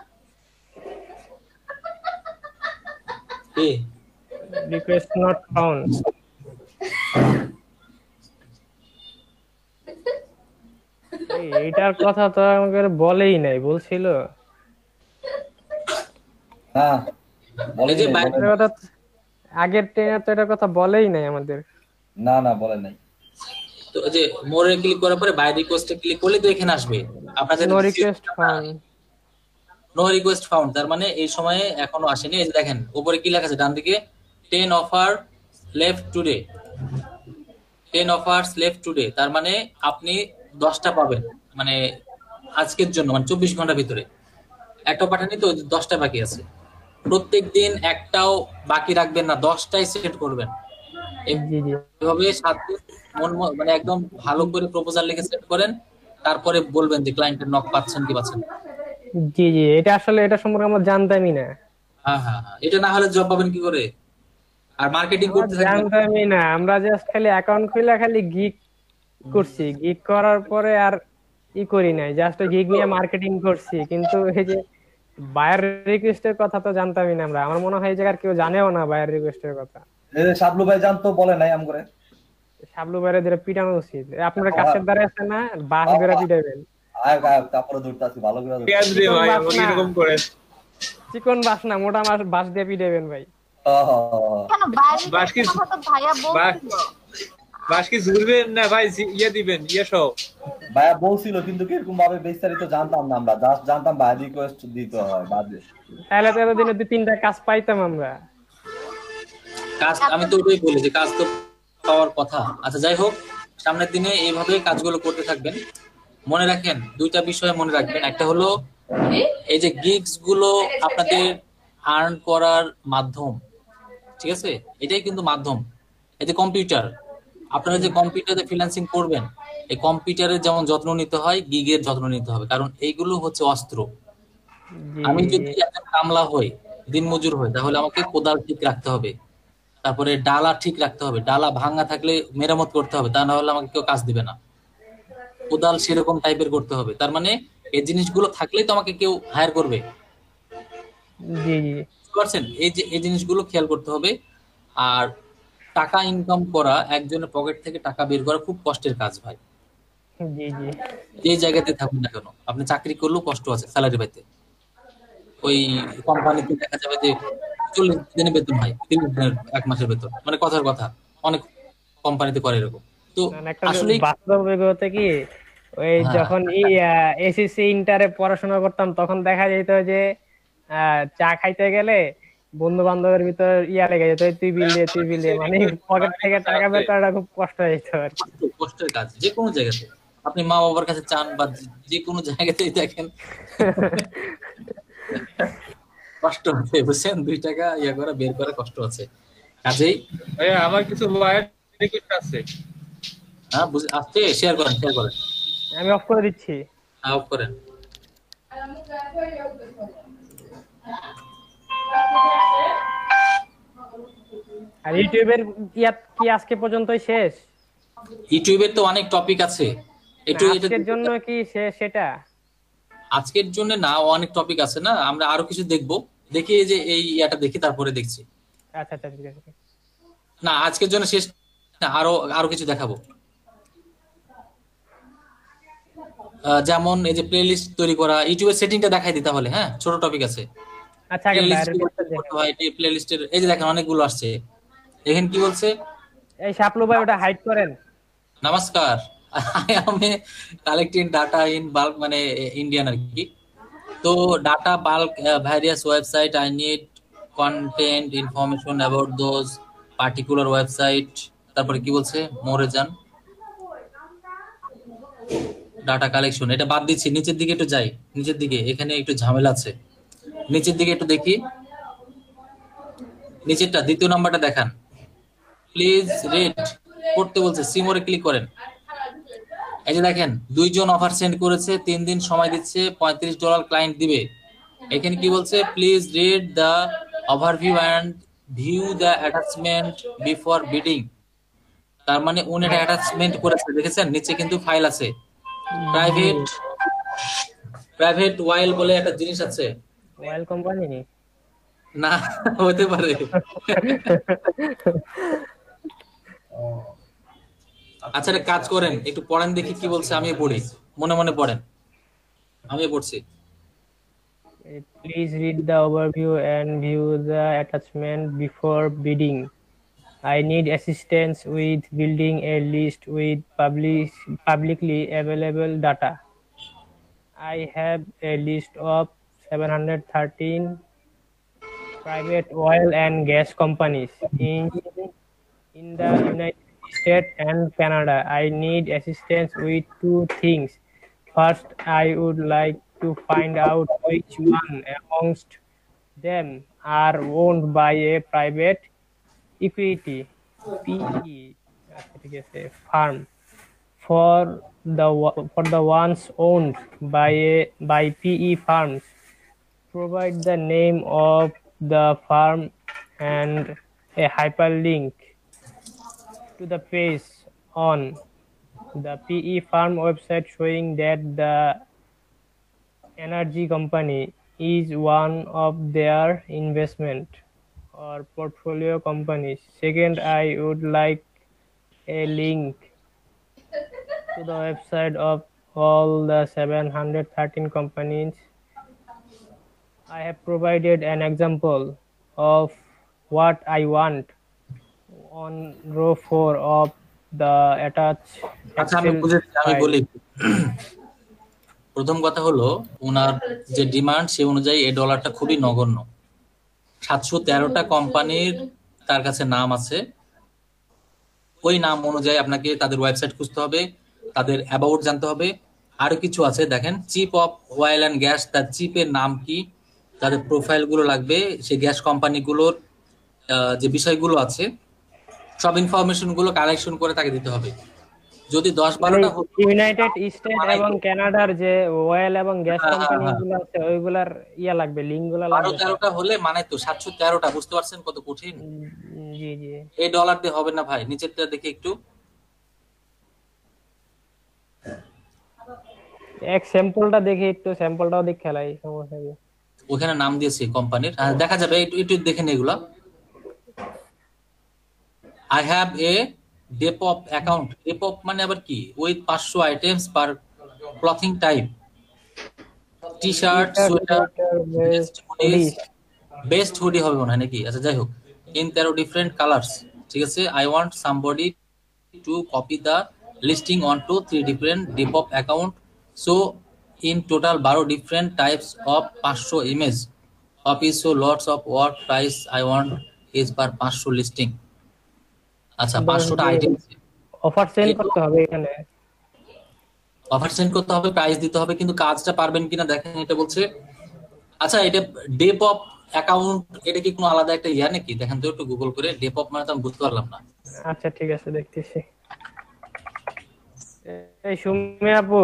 কি রিকোয়েস্ট নট ফাউন্ড। এইটার কথা তো আমাকে বলেই নাই, বলছিল হ্যাঁ বলে এই যে নাই, বাইরে- বলে এটার নাই। কথা আগের ট্রেনে তো এটার কথা বলেই নাই আমাদের। না না বলে নাই। তো ওই যে মোরে ক্লিক করার পরে বাই রিকোয়েস্টে ক্লিক করলে তো এখানে আসবে আপনাদের no request found. No request found, তার মানে এই সময়ে এখনো আসেনি। এই যে দেখেন উপরে কি লেখা আছে ডান দিকে, 10 offer left today, 10 offers left today. তার মানে আপনি 10টা পাবেন, মানে আজকের জন্য, মানে 24 ঘন্টার ভিতরে। একটাও পাঠানি তো, 10টা বাকি আছে। প্রত্যেকদিন একটাও বাকি রাখবেন না, 10টাই সেট করবেন। জি জি। এভাবে 7 দিন মানে একদম ভালো করে প্রপোজাল লিখে সেট করেন, তারপরে বলবেন যে ক্লায়েন্টের নক পাচ্ছেন কি পাচ্ছেন না। জি জি, এটা আসলে এটা সম্পর্কে আমরা জানতামই না। হ্যাঁ হ্যাঁ হ্যাঁ, এটা না হলে জব পাবেন কি করে? আর মার্কেটিং আমরা করতে থাকবেন। জানতামই না, আমরা জাস্ট খালি অ্যাকাউন্ট খুলে খালি গিগ করছি, গিগ করার পরে আর ই করি নাই, জাস্ট গিগ নিয়ে মার্কেটিং করছি। কিন্তু এই যে বায়ার রিকোয়েস্টের কথা তো জানতামই না আমরা। আমার মনে হয় এই জায়গার কেউ জানেও না বায়ার রিকোয়েস্টের কথা। এই যে শাবলু ভাই জানতো, বলে নাই আম করে। সাবলু বাইরে যেটা পিটানো উচিত। আপনার কাছের দ্বারা আছে না, বাস ধরে পিটাবেন। আয় আয়, তারপরে দৌড়তে আসি ভালো করে। পেঁয়াজ রে ভাই, আমাকে এরকম করে। চিকন বাস না, মোটা মাছ বাস দিয়ে পিটাবেন ভাই। কেন বাইরে বাস কি- কথা তো ভাইয়া বলছিল। বাস কি ঝুলবেন না ভাই, ইয়ে দিবেন, ইয়ে সহ। ভাইয়া বলছিল, কিন্তু কিরকম ভাবে বিস্তারিত জানতাম না আমরা, জাস্ট জানতাম ভাই রিকোয়েস্ট দিতে হয় বাদে। তাহলে তো এতদিনে 2-3টা কাজ পাইতাম আমরা। কাজ আমি তো ওটাই বলি যে কাজ তো পাওয়ার কথা। আচ্ছা যাই হোক, সামনের দিনে এইভাবে কাজগুলো করতে থাকবেন। মনে রাখেন, দুইটা বিষয় মনে রাখবেন। একটা হলো এই যে গিগস গুলো আপনাদের আর্ন করার মাধ্যম, ঠিক আছে? এটাই কিন্তু মাধ্যম। এই যে কম্পিউটার, আপনারা যে কম্পিউটারে ফ্রিল্যান্সিং করবেন, এই কম্পিউটারের যেমন যত্ন নিতে হয়, গিগের যত্ন নিতে হবে, কারণ এইগুলো হচ্ছে অস্ত্র। জি আমি যদি একজন কামলা হই, দিনমজুর হই, তাহলে আমাকে কোদাল ঠিক রাখতে হবে। তারপরে ডালা ঠিক রাখতে হবে, ডালা ভাঙা থাকলে মেরামত করতে হবে, তা না হলে আমাকে কেউ কাজ দিবে না। কোদাল সেরকম টাইপের করতে হবে, তার মানে এই জিনিসগুলো থাকলেই তো আমাকে কেউ হায়ার করবে। জি জি বুঝতে পারছেন? এই যে এই জিনিসগুলো খেয়াল করতে হবে। আর টাকা ইনকাম করা, একজনের পকেট থেকে টাকা বের করা খুব কষ্টের কাজ ভাই। জি জি যে জায়গাতে থাকুন না কেন, আপনি চাকরি করলেও কষ্ট আছে স্যালারি পাইতে। ওই কোম্পানিতে দেখা যাবে যে 40 দিনের বেতন হয়, 30 দিনের 1 মাসের বেতন, মানে কথার কথা। অনেক কোম্পানিতে করে এরকম। তো না, না, একটা আসলে বাস্তব অভিজ্ঞতা কি, ওই হ্যাঁ, যখন এসএসসি ইন্টারে পড়াশোনা করতাম তখন দেখা যেত যে চা খাইতে গেলে বন্ধু বান্ধবের ভিতর লেগে যেত, "এই তুই বিল দে, তুই বিল দে", মানে পকেট থেকে টাকা বের করাটা খুব কষ্ট হয়ে যেত আর কি। কষ্টের কাজ যে কোনো জায়গাতে। আপনি মা বাবার কাছে চান বা যে কোনো জায়গাতেই দেখেন, কষ্ট আছে, বুঝছেন? 2 টাকা করা, বের করা কষ্ট আছে। কাজেই ভাইয়া আমার কিছু লয়ার রিকোয়েস্ট আছে। আসছে, শেয়ার করেন, শেয়ার করেন, আমি অফ করে দিচ্ছি। অফ করেন। আর ইউটিউবের কি আজকে পর্যন্তই শেষ? ইউটিউবের তো অনেক টপিক আছে, একটু না, এটা আজকের জন্য কি শেষ সেটা? আজকের জন্য না, অনেক টপিক আছে না, আমরা আরো কিছু দেখবো। দেখি এই যে এই দেখি, তারপরে দেখছি। আচ্ছা আচ্ছা ঠিক আছে। না, আজকের জন্য শেষ না, আরো আরো কিছু দেখাবো। যেমন এই যে প্লে লিস্ট তৈরি করা, ইউটিউবের সেটিংটা দেখাই দিই তাহলে। হ্যাঁ, ছোট টপিক আছে। আচ্ছা আগে প্লে লিস্ট বাইরের লিস্টটা দেখেন। হয়, প্লে লিস্টের এই যে দেখেন অনেকগুলো আসছে। এখানে কি বলছে? এই শাপলু ভাই ওটা হাইড করেন। নমস্কার, I am collecting data in bulk, মানে ইন্ডিয়ান আর কি। তো data bulk various website, I need content information about those particular website. তারপরে কি বলছে? মোরে যান, ডাটা কালেকশন, এটা বাদ দিচ্ছি। নিচের দিকে একটু যাই, নিচের দিকে এখানে একটু ঝামেলা আছে। নিচের দিকে একটু দেখি, নিচেরটা দ্বিতীয় নাম্বারটা দেখান। প্লিজ রেড করতে বলছে, সিমোরে ক্লিক করেন। এই যে দেখেন 2 জন অফার সেন্ড করেছে, 3 দিন সময় দিচ্ছে, $35 ক্লায়েন্ট দিবে। এখানে কি বলছে? Please read the overview and view the attachment before bidding. তার মানে উনি একটা অ্যাটাচমেন্ট করেছে, দেখেছেন? নিচে কিন্তু ফাইল আছে। প্রাইভেট প্রাইভেট ওয়াইল বলে একটা জিনিস আছে। ওয়েল কোম্পানি না, হতে পারে। আচ্ছা, একটা কাজ করেন, একটু পড়েন দেখি কি বলছে, আমি পড়ি, মনে মনে পড়েন, আমি পড়ছি। Please read the overview and view the attachment before bidding. I need assistance with building a list with publicly available data. I have a list of 713 private oil and gas companies in the United States and Canada. I need assistance with 2 things. First, I would like to find out which one amongst them are owned by a private equity PE firm. For the ones owned by PE firms, provide the name of the firm and a hyperlink to the page on the PE firm website showing that the energy company is one of their investment or portfolio companies. Second, I would like a link to the website of all the 713 companies. I have provided an example of what I want on row 4 of the attached আচ্ছা, আমি Excel বুঝেছি, আমি file. বলি। প্রথম কথা হলো, ওনার যে demand সে অনুযায়ী এই ডলারটা খুবই নগণ্য। 713টা কোম্পানির তার কাছে নাম আছে। ওই নাম অনুযায়ী আপনাকে তাদের ওয়েবসাইট খুঁজতে হবে, তাদের অ্যাবাউট জানতে হবে, আরো কিছু আছে। দেখেন, chip of oil and gas, তার চিপের নাম কি, তাদের প্রোফাইল গুলো লাগবে, সেই গ্যাস কোম্পানিগুলোর যে বিষয়গুলো আছে সব ইনফরমেশন গুলো কালেকশন করে তাকে দিতে হবে। যদি 10-12টা হতো ইউনাইটেড স্টেট বানাইতো। এবং কানাডার যে অয়েল এবং গ্যাস হ্যাঁ, কোম্পানি হ্যাঁ। গুলো আছে ওইগুলার লাগবে, লিঙ্ক গুলা 12 লাগবে। 13টা হলে মানে তো 713টা, বুঝতে পারছেন কত কঠিন? জি জি। এই ডলার দিয়ে হবে না ভাই, নিচেরটা দেখে একটু। এক স্যাম্পলটা দেখে একটু, স্যাম্পলটাও দেখে খেলাই, সমস্যা কি? ওখানে নাম দিয়েছি কোম্পানির, দেখা যাবে, একটু একটু দেখে নিন এগুলা। I have a Depop account. Depop মানে আবার কি? With 500 items per clothing type. T-shirt, sweater, best hoodies, best hoodie হবে মনে হয় নাকি? আচ্ছা যাই হোক, in 13 different colors. ঠিক আছে, I want somebody to copy the listing onto 3 different Depop account. So in total 12 different types of 500 image copies. So lots of what price I want is per 500 listing. আচ্ছা 500টা item offer send করতে হবে এখানে। Offer send করতে হবে, price দিতে হবে, কিন্তু কাজটা পারবেন কিনা দেখেন। এটা বলছে, আচ্ছা এটা ডেপপ অ্যাকাউন্ট, এটা কি কোনো আলাদা একটা ইয়া নাকি? দেখেন তো একটু গুগল করে, ডেপপ মানে তো আমি বুঝতে পারলাম না। আচ্ছা ঠিক আছে, দেখতেছি। এই সুমি আপু,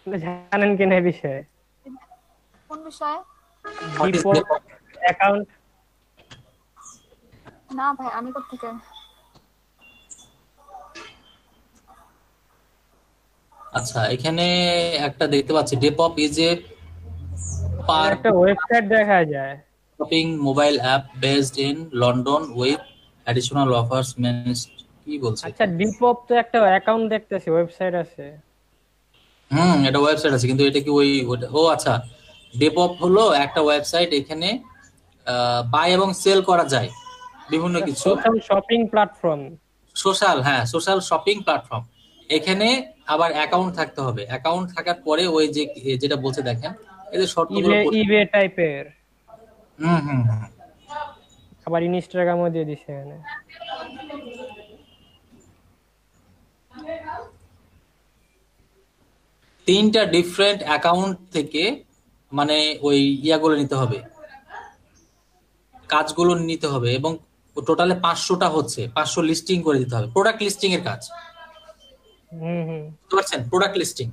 জানেন কিনা এই বিষয়ে? কোন বিষয়ে? What is depot Depop? Account? না ভাই, আমি কোত্থেকে? আচ্ছা এখানে একটা দেখতে পাচ্ছি, ডেপপ ইজ এ পার একটা ওয়েবসাইট দেখা যায়। Shopping mobile app based in London with additional offers mains. কি বলছে? আচ্ছা ডিপপ তো একটা অ্যাকাউন্ট দেখতেছি, ওয়েবসাইট আছে। এটা ওয়েবসাইট আছে, কিন্তু এটা কি ও আচ্ছা, ডেপপ হলো একটা ওয়েবসাইট, এখানে বাই এবং সেল করা যায় বিভিন্ন কিছু। Social shopping platform. Social shopping platform. এখানে আবার অ্যাকাউন্ট থাকতে হবে, অ্যাকাউন্ট থাকার পরে ওই যে যেটা বলছে দেখেন, এই যে শর্তগুলো ইবে টাইপের। হুম হুম হুম। আবার ইনস্টাগ্রামও দিয়ে দিছে এখানে। তিনটা ডিফারেন্ট অ্যাকাউন্ট থেকে মানে ওই ইয়াগুলো নিতে হবে, কাজগুলো নিতে হবে, এবং টোটালে 500টা হচ্ছে, 500 লিস্টিং করে দিতে হবে, প্রোডাক্ট লিস্টিং এর কাজ। হুম হুম। বুঝতে পারছেন? Product listing.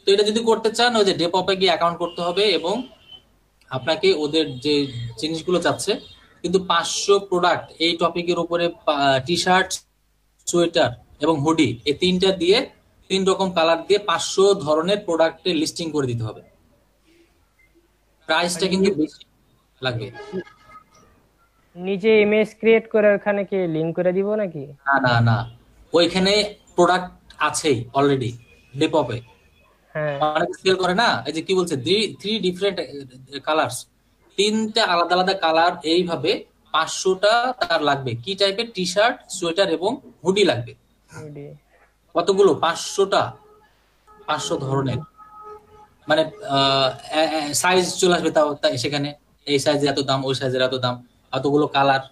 তো এটা যদি করতে চান, ওই যে ডেপপে গিয়ে অ্যাকাউন্ট করতে হবে, এবং আপনাকে ওদের যে জিনিসগুলো চাচ্ছে, কিন্তু 500 প্রোডাক্ট এই টপিকের উপরে, টি শার্ট, সোয়েটার এবং হুডি, এই তিনটা দিয়ে 3 রকম কালার দিয়ে 500 ধরনের প্রোডাক্টের লিস্টিং করে দিতে হবে। প্রাইসটা কিন্তু বেশি লাগবে। নিজে ইমেজ ক্রিয়েট করে ওখানে কি লিংক করে দিব নাকি? না না না, ওইখানে প্রোডাক্ট আছেই অলরেডি ডেপপে। হ্যাঁ অনেকে সেল করে না, এই যে কি বলছে, 3 ডিফারেন্ট কালার্স, 3টা আলাদা আলাদা কালার, এইভাবে 500টা তার লাগবে। কি টাইপের? টি শার্ট, সোয়েটার এবং হুডি লাগবে। ওডি। কতগুলো? 500টা, 500 ধরনের, মানে সাইজ চলে আসবে তাও সেখানে, এই সাইজের এত দাম, ওই সাইজের এত দাম, এতগুলো কালার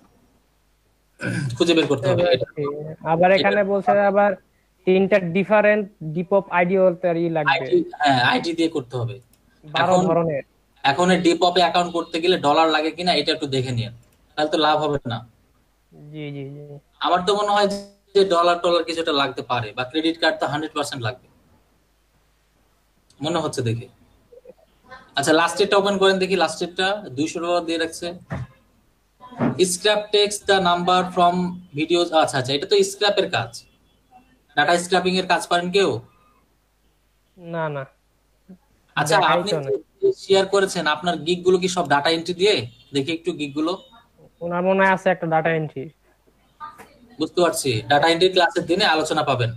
খুঁজে বের করতে হবে। আবার এখানে বলছে আবার 3টা ডিফারেন্ট ডিপপ আইডিও তৈরি লাগবে, আইটি দিয়ে করতে হবে। 12 ধরনের। এখন ডিপপে অ্যাকাউন্ট করতে গেলে ডলার লাগে কিনা এটা একটু দেখে নিন, তাহলে তো লাভ হবে না। জি জি জি। আমার তো মনে হয় যে ডলার কিছুটা লাগতে পারে, বা ক্রেডিট কার্ড তো 100% লাগবে মনে হচ্ছে দেখে। আচ্ছা লাস্টেরটা ওপেন করেন দেখি, লাস্টেরটা 200 টাকা দিয়ে রাখছে। Scrap text the number from videos. আচ্ছা আচ্ছা, এটা তো স্ক্র্যাপের কাজ, ডাটা স্ক্র্যাপিং এর কাজ পারেন কেউ? না না। আচ্ছা আপনি শেয়ার করেছেন আপনার গিগ গুলো কি সব ডাটা এন্ট্রি দিয়ে? দেখি একটু গিগ গুলো। ওনার মনে আছে একটা ডাটা এন্ট্রি। বুঝতে পারছি, ডাটা এন্ট্রি ক্লাসের দিনে আলোচনা পাবেন।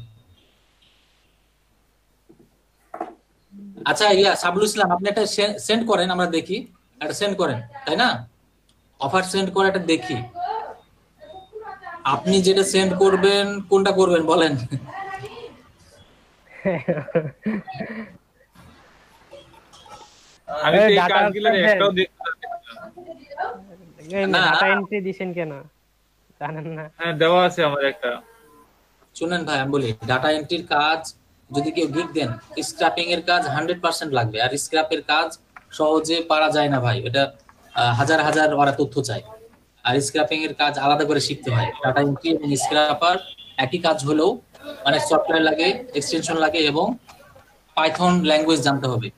আচ্ছা সাবলুল ইসলাম, আপনি একটা সেন্ড করেন, আমরা দেখি, একটা সেন্ড করেন, তাই না? অফার সেন্ড করে একটা দেখি। আপনি যেটা সেন্ড করবেন কোনটা করবেন বলেন? আমি সেই কাজগুলোর একটাও দেখতে না। ডাটা এন্ট্রি দিবেন কেন জানেন না? হ্যাঁ দেওয়া আছে আমার একটা। শুনেন ভাই আমি বলি, ডাটা এন্ট্রির কাজ যদি কেউ গিগ দেন, স্ক্র্যাপিং এর কাজ 100% লাগবে, আর স্ক্র্যাপের কাজ সহজে পারা যায় না ভাই, এটা হাজার হাজার ওরা তথ্য চায়, আর স্ক্র্যাপিং এর কাজ আলাদা করে শিখতে হয়। ডাটা এন্ট্রি এবং স্ক্র্যাপার একই কাজ হলেও মানে সফটওয়্যার লাগে, এক্সটেনশন লাগে এবং পাইথন ল্যাঙ্গুয়েজ জানতে হবে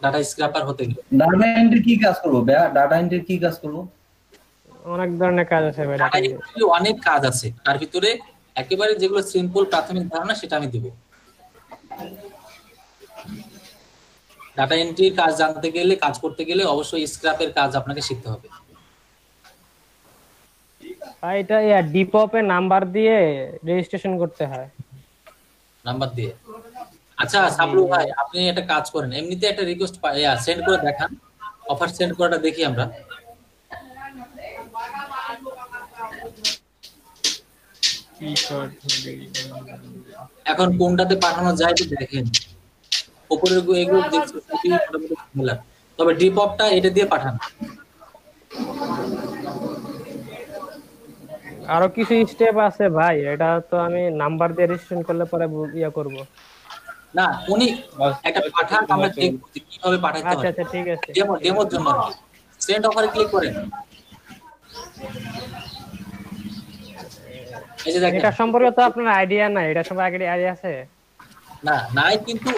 ডাটা স্ক্র্যাপার হতে গেলে। ডাটা এন্ট্রি কি কাজ করবো ভাইয়া? ডাটা এন্ট্রি কি কাজ করবো? অনেক ধরনের কাজ আছে ভাই ডাটা ডাটা এন্ট্রি অনেক কাজ আছে, তার ভিতরে একেবারে যেগুলো সিম্পল প্রাথমিক ধারণা সেটা আমি দিব। ডাটা এন্ট্রির কাজ জানতে গেলে, কাজ করতে গেলে অবশ্যই স্ক্র্যাপের কাজ আপনাকে শিখতে হবে। ভাই এটা ডিপপে নাম্বার দিয়ে রেজিস্ট্রেশন করতে হয়। নাম্বার দিয়ে? আচ্ছা সাবলু ভাই, আপনি একটা কাজ করেন, এমনিতে একটা রিকোয়েস্ট সেন্ড করে দেখান, অফার সেন্ড করাটা দেখি আমরা। কি শর্ট এখন কোনটাতে পাঠানো যায় তো দেখেন, উপরের এগুলো দেখছি খুবই মোটামুটি similar। তবে ডিপপটা এটা দিয়ে পাঠান। আরো কিছু স্টেপ আছে ভাই, এটা তো আমি নাম্বার দিয়ে রেজিস্ট্রেশন করলে পরে ইয়া করব। না উনি একটা বাস- পাঠান, আমরা দেখব যে কিভাবে পাঠাইতে আচ্ছা হয়। আচ্ছা ঠিক আছে। ডেমোর জন্য সেন্ড অফারে ক্লিক করেন। এই যে দেখেন, এটা সম্পর্কে তো আপনার আইডিয়া নাই, এটা সম্পর্কে আইডিয়া আছে? না নাই, কিন্তু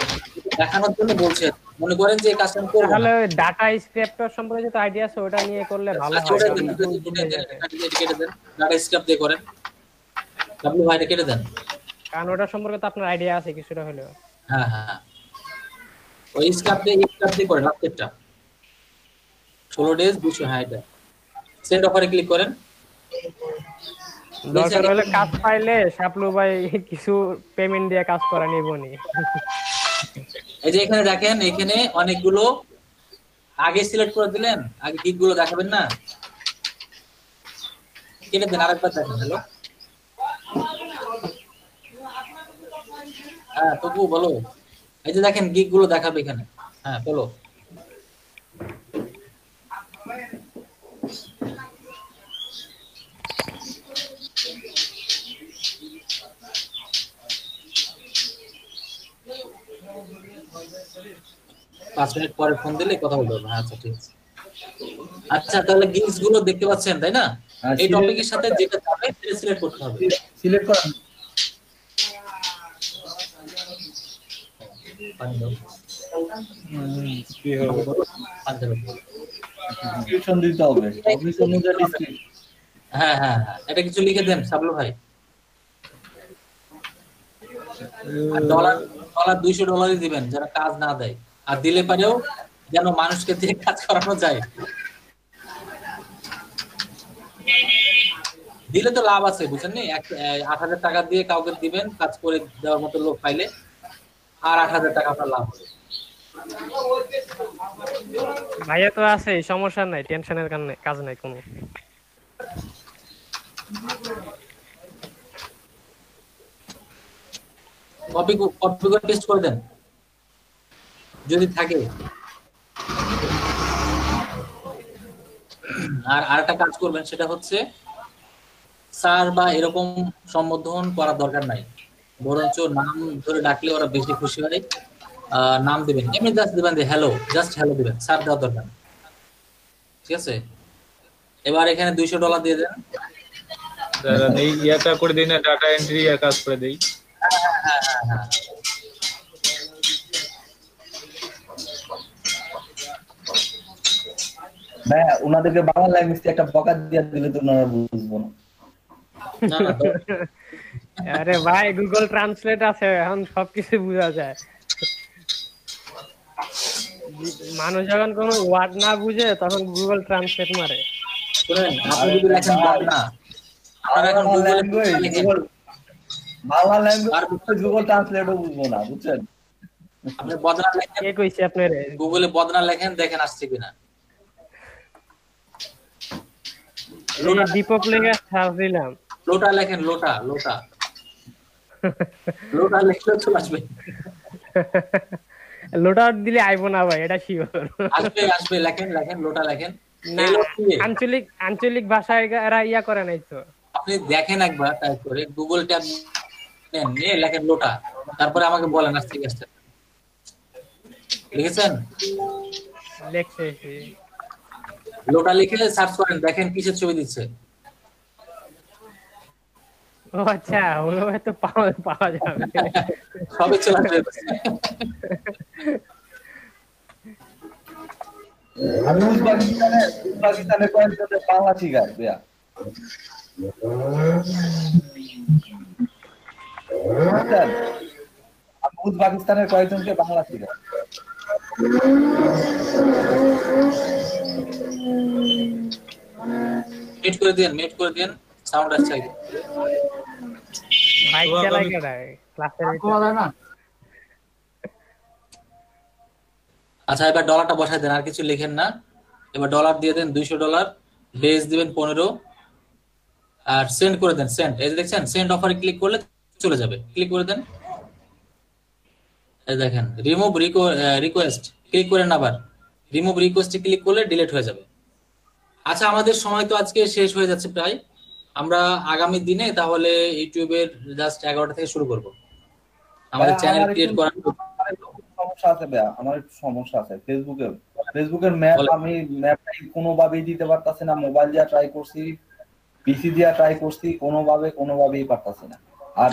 দেখানোর জন্য বলছেন, মনে করেন যে এই কাজটা আমি করবো তাহলে না। ওই ডাটা স্ক্রিপ্টর সম্পর্কে যেটা আইডিয়া আছে ওটা নিয়ে করলে ভালো আচ্ছা, হয়, ওটা কারণ দেন, একটু ওটা বুঝে দেন, যাবে। এটা কেটে দেন, ডাটা স্ক্রিপ্ট দিয়ে করেন। ডাব্লিউ ভাইটা কেটে দেন। কারণ ওটা সম্পর্কে তো আপনার আইডিয়া আছে কিছুটা হলেও। হ্যাঁ হ্যাঁ, ওই স্ক্রিপ্ট দিয়ে করেন লাস্টেরটা 16 ডেজ 200। হ্যাঁ, এটা সেন্ড অফারে ক্লিক করেন। দরকার হলে কাজ পাইলে সাপলু ভাই কিছু পেমেন্ট দিয়ে কাজ করা নিবনি। এই যে এখানে দেখেন, এখানে অনেকগুলো আগে সিলেক্ট করে দিলেন, আগে গিগ গুলো দেখাবেন না, কেটে দেন, আরেকবার দেখেন। হ্যালো, হ্যাঁ তবু বলো। এই যে দেখেন গিগ গুলো দেখাবে এখানে। হ্যাঁ বলো। পাঁচ মিনিট পরে ফোন দিলে কথা বলতে হবে। আচ্ছা ঠিক আছে। আচ্ছা তাহলে গিগস গুলো দেখতে পাচ্ছেন তাই না? এই টপিকের সাথে যেটা যাবে সেটা সিলেক্ট করতে হবে। সিলেক্ট করেন। পানি দাও, কি হবে? পানি দাও। ডিসক্রিপশন দিতে হবে, অফিস অনুযায়ী ডিসক্রিপশন। হ্যাঁ হ্যাঁ হ্যাঁ, এটা কিছু লিখে দেন সাবলু ভাই। ডলার $200 দিবেন যেন কাজ না দেয়, আর দিলে পারেও যেন মানুষকে দিয়ে কাজ করানো যায়। দিলে তো লাভ আছে বুঝছেন নি? 8,000 টাকা দিয়ে কাউকে দিবেন কাজ করে দেওয়ার মতো লোক পাইলে, আর 8,000 টাকা আপনার লাভ হবে। ভাইয়া তো আছে, সমস্যা নাই, টেনশনের কাজ নাই কোনো। কপি করে পেস্ট করে দেন যদি থাকে। আর আরেকটা কাজ করবেন, সেটা হচ্ছে স্যার বা এরকম সম্বোধন করার দরকার নাই, বরঞ্চ নাম ধরে ডাকলে ওরা বেশি খুশি হয়। নাম দিবেন, এমনি জাস্ট দিবেন যে হ্যালো, জাস্ট হ্যালো দিবেন, স্যার দেওয়ার দরকার নেই। ঠিক আছে, এবার এখানে $200 দিয়ে দেন। দাদা এই ইয়াটা করে দেই না, ডাটা এন্ট্রি এর কাজ করে দেই। হ্যাঁ হ্যাঁ হ্যাঁ, ভাইয়া ওনাদেরকে বাংলা ল্যাঙ্গুয়েজ একটা বকা দিয়ে দিলে তো ওনারা বুঝবো না। না না তো আরে ভাই গুগল ট্রান্সলেট আছে, এখন সবকিছু বোঝা যায়। মানুষ যখন কোনো ওয়ার্ড না বুঝে তখন গুগল ট্রান্সলেট মারে। শুনেন, আপনি যদি লেখেন বদনা, আপনারা এখন বাংলা গুগলে ল্যাঙ্গুয়েজ লেখেন, বাংলা ল্যাঙ্গুয়েজ গুগল ট্রান্সলেটও বুঝবো না, বুঝছেন? আপনি বদনা লেখেন, কে কইছে আপনারে? গুগলে বদনা লেখেন, দেখেন আসছে কিনা। দীপক লেগে সার্চ দিলাম। লোটা লেখেন, লোটা লোটা লোটা লেখলে চলে আসবে। লোটা দিলে আইবো না ভাই, এটা শিওর। আসবে আসবে, লেখেন লেখেন, লোটা লেখেন। না, LOTA আঞ্চলিক ভাষায় এরা ইয়া করে নাই তো। আপনি দেখেন একবার টাইপ করে গুগল ট্যাব নেন, নিয়ে লেখেন লোটা, তারপরে আমাকে বলেন আসছে কি আসছে। লিখেছেন? লেখছে লোটা লিখে সার্চ করেন, দেখেন কিসের ছবি দিচ্ছে। ও আচ্ছা, ওগুলো হয়তো পাওয়া পাওয়া যাবে। সবই চলে আসবে। আমি উজবেকিস্তানে কয়েকজনের বাংলা শিখাই ভাইয়া। বুঝছেন? আমি উজবেকিস্তানের কয়েকজনকে বাংলা শিখাই। মিউট করে দেন, সাউন্ড আসছে একদম। বাইক চালায় কেডা ক্লাসের ভিতরে? আচ্ছা, এবার ডলারটা বসাই দেন, আর কিছু লিখেন না। এবার ডলার দিয়ে দেন $200, বেস দিবেন 15, আর সেন্ড করে দেন। সেন্ড, এই যে দেখছেন সেন্ড অফারে ক্লিক করলে চলে যাবে, ক্লিক করে দেন। এই দেখেন রিমুভ রিকোয়েস্ট, ক্লিক করেন আবার, রিমুভ রিকোয়েস্টে ক্লিক করলে ডিলিট হয়ে যাবে। আচ্ছা, আমাদের সময় তো আজকে শেষ হয়ে যাচ্ছে প্রায়। আমরা আগামী দিনে তাহলে ইউটিউবের জাস্ট 11টা থেকে শুরু করব আমাদের চ্যানেল ক্রিয়েট করার। সমস্যা আছে ভাইয়া, আমার একটু সমস্যা আছে। ফেসবুকের ম্যাপ আমি ম্যাপটাই কোনোভাবেই দিতে পারতাছি না। মোবাইল দিয়ে ট্রাই করছি, পিসি দিয়ে ট্রাই করছি, কোনোভাবেই পারতাছি না। আর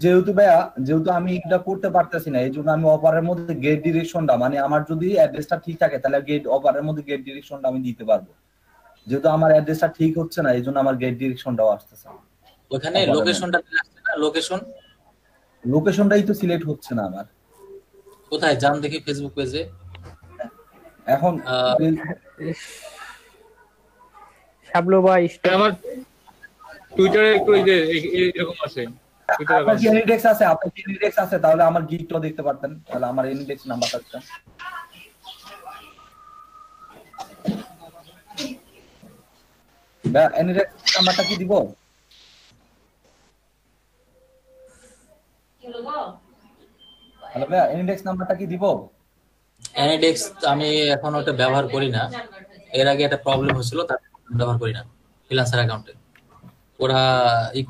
যেহেতু ভাইয়া, যেহেতু আমি এটা করতে পারতেছি না, এই জন্য আমি অপারের মধ্যে গেট ডিরেকশনটা, মানে আমার যদি অ্যাড্রেসটা ঠিক থাকে তাহলে অপারের মধ্যে গেট ডিরেকশনটা আমি দিতে পারবো। যেহেতু আমার অ্যাড্রেসটা ঠিক হচ্ছে না, এই জন্য আমার গেট ডিরেকশনটাও আসতেছে না। ওখানে লোকেশনটা আসছে না, লোকেশনটাই তো সিলেক্ট হচ্ছে না আমার। কোথায় যান দেখি ফেসবুক পেজে। এখন শাবলু ভাই আমার টুইটারে একটু এই যে এরকম আছে। আপনার কি এনিডেক্স আছে? আপনার কি এনিডেক্স আছে? তাহলে আমার গিগটাও দেখতে পারতেন, তাহলে আমার এনিডেক্স নাম্বারটা দিতেন। ভাই এনিডেক্স নাম্বারটা কি দিব? হ্যালো ভাই, এনিডেক্স নাম্বারটা কি দিব? অ্যানিডেক্স আমি এখন ওটা ব্যবহার করি না। এর আগে একটা প্রবলেম হয়েছিল, তার ব্যবহার করি না। ফ্রিল্যান্সার অ্যাকাউন্টে ওরা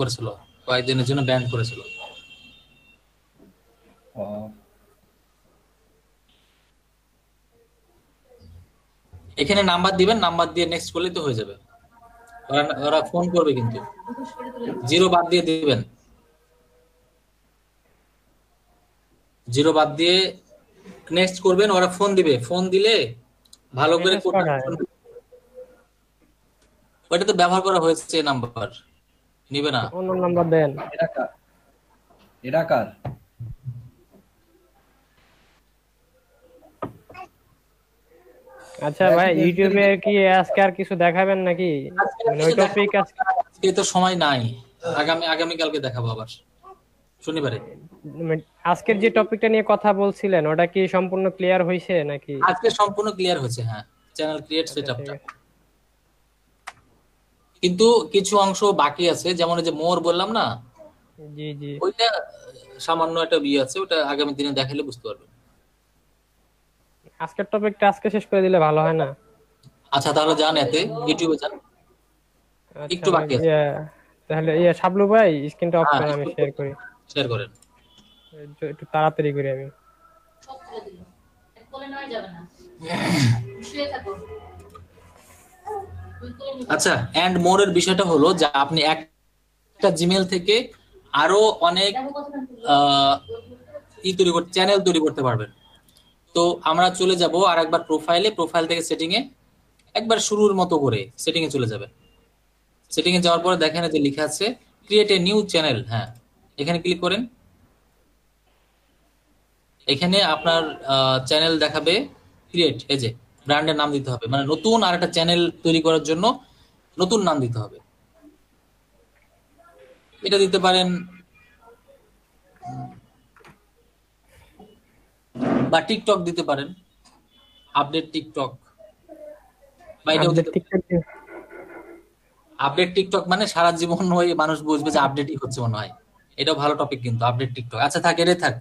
করেছিল, কয়েকদিনের জন্য ব্যান করেছিল। এখানে নাম্বার দিবেন, নাম্বার দিয়ে নেক্সট করলেই তো হয়ে যাবে। ওরা ফোন করবে, কিন্তু 0 বাদ দিয়ে দিবেন, 0 বাদ দিয়ে নেক্সট করবেন, ওরা ফোন দিবে। ফোন দিলে ভালো করে ওইটা তো ব্যবহার করা হয়েছে, নাম্বার নিবে না। অন্য নাম্বার দেন। এটা কার? আচ্ছা ভাই, ইউটিউবে কি আজকে আর কিছু দেখাবেন নাকি? মানে ওই টপিক আজকে তো সময় নাই, আগামী কালকে দেখাবো আবার শনিবারে। আজকের যে টপিকটা নিয়ে কথা বলছিলেন ওটা কি সম্পূর্ণ ক্লিয়ার হয়েছে নাকি? আজকে সম্পূর্ণ ক্লিয়ার হয়েছে, হ্যাঁ। চ্যানেল ক্রিয়েট সেটআপটা, কিন্তু কিছু অংশ বাকি আছে, যেমন এই যে মোর বললাম না, জি জি, ওইটা সামান্য একটা আছে, ওটা আগামী দিনে দেখালে বুঝতে পারবেন। আজকের টপিকটা আজকে শেষ করে দিলে ভালো হয় না? আচ্ছা, তাহলে যান এতে, ইউটিউবে যান, একটু বাকি আছে। তাহলে শাবলু ভাই স্ক্রিনটা অফ করেন, আমি শেয়ার করি। শেয়ার করেন, একটু তাড়াতাড়ি করি আমি। আচ্ছা, এন্ড মোর এর বিষয়টা হলো যে আপনি একটা জিমেল থেকে আরো অনেক চ্যানেল তৈরি করতে পারবেন। তো আমরা চলে যাব আর একবার প্রোফাইল থেকে সেটিং এ, একবার শুরুর মতো করে সেটিং এ চলে যাবেন। সেটিং এ যাওয়ার পরে দেখেন যে লেখা আছে ক্রিয়েট এ নিউ চ্যানেল। হ্যাঁ, এখানে ক্লিক করেন। এখানে আপনার চ্যানেল দেখাবে ক্রিয়েট, এই যে ব্র্যান্ডের নাম দিতে হবে, মানে নতুন আর একটা চ্যানেল তৈরি করার জন্য নতুন নাম দিতে হবে। এটা দিতে পারেন, বা টিকটক দিতে পারেন, আপডেট টিকটক, বা এটাও আপডেট টিকটক, মানে সারা জীবন ওই মানুষ বুঝবে যে আপডেটই হচ্ছে মনে হয়। এটাও ভালো টপিক কিন্তু, আপডেট টিকটক। আচ্ছা থাক, এটাই থাক।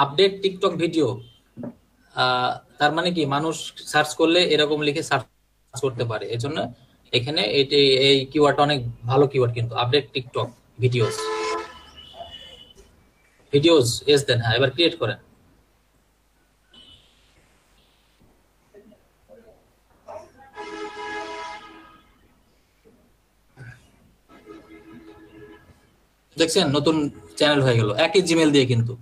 আপডেট টিকটক ভিডিও, তার মানে কি মানুষ সার্চ করলে এরকম লিখে সার্চ করতে পারে, এজন্য এখানে এই কিওয়ার্ডটা অনেক ভালো কিওয়ার্ড কিন্তু, আপডেট টিকটক ভিডিওস এস দেন। হ্যাঁ, এবার ক্রিয়েট করেন। দেখছেন নতুন চ্যানেল হয়ে গেল একই জিমেল দিয়ে কিন্তু।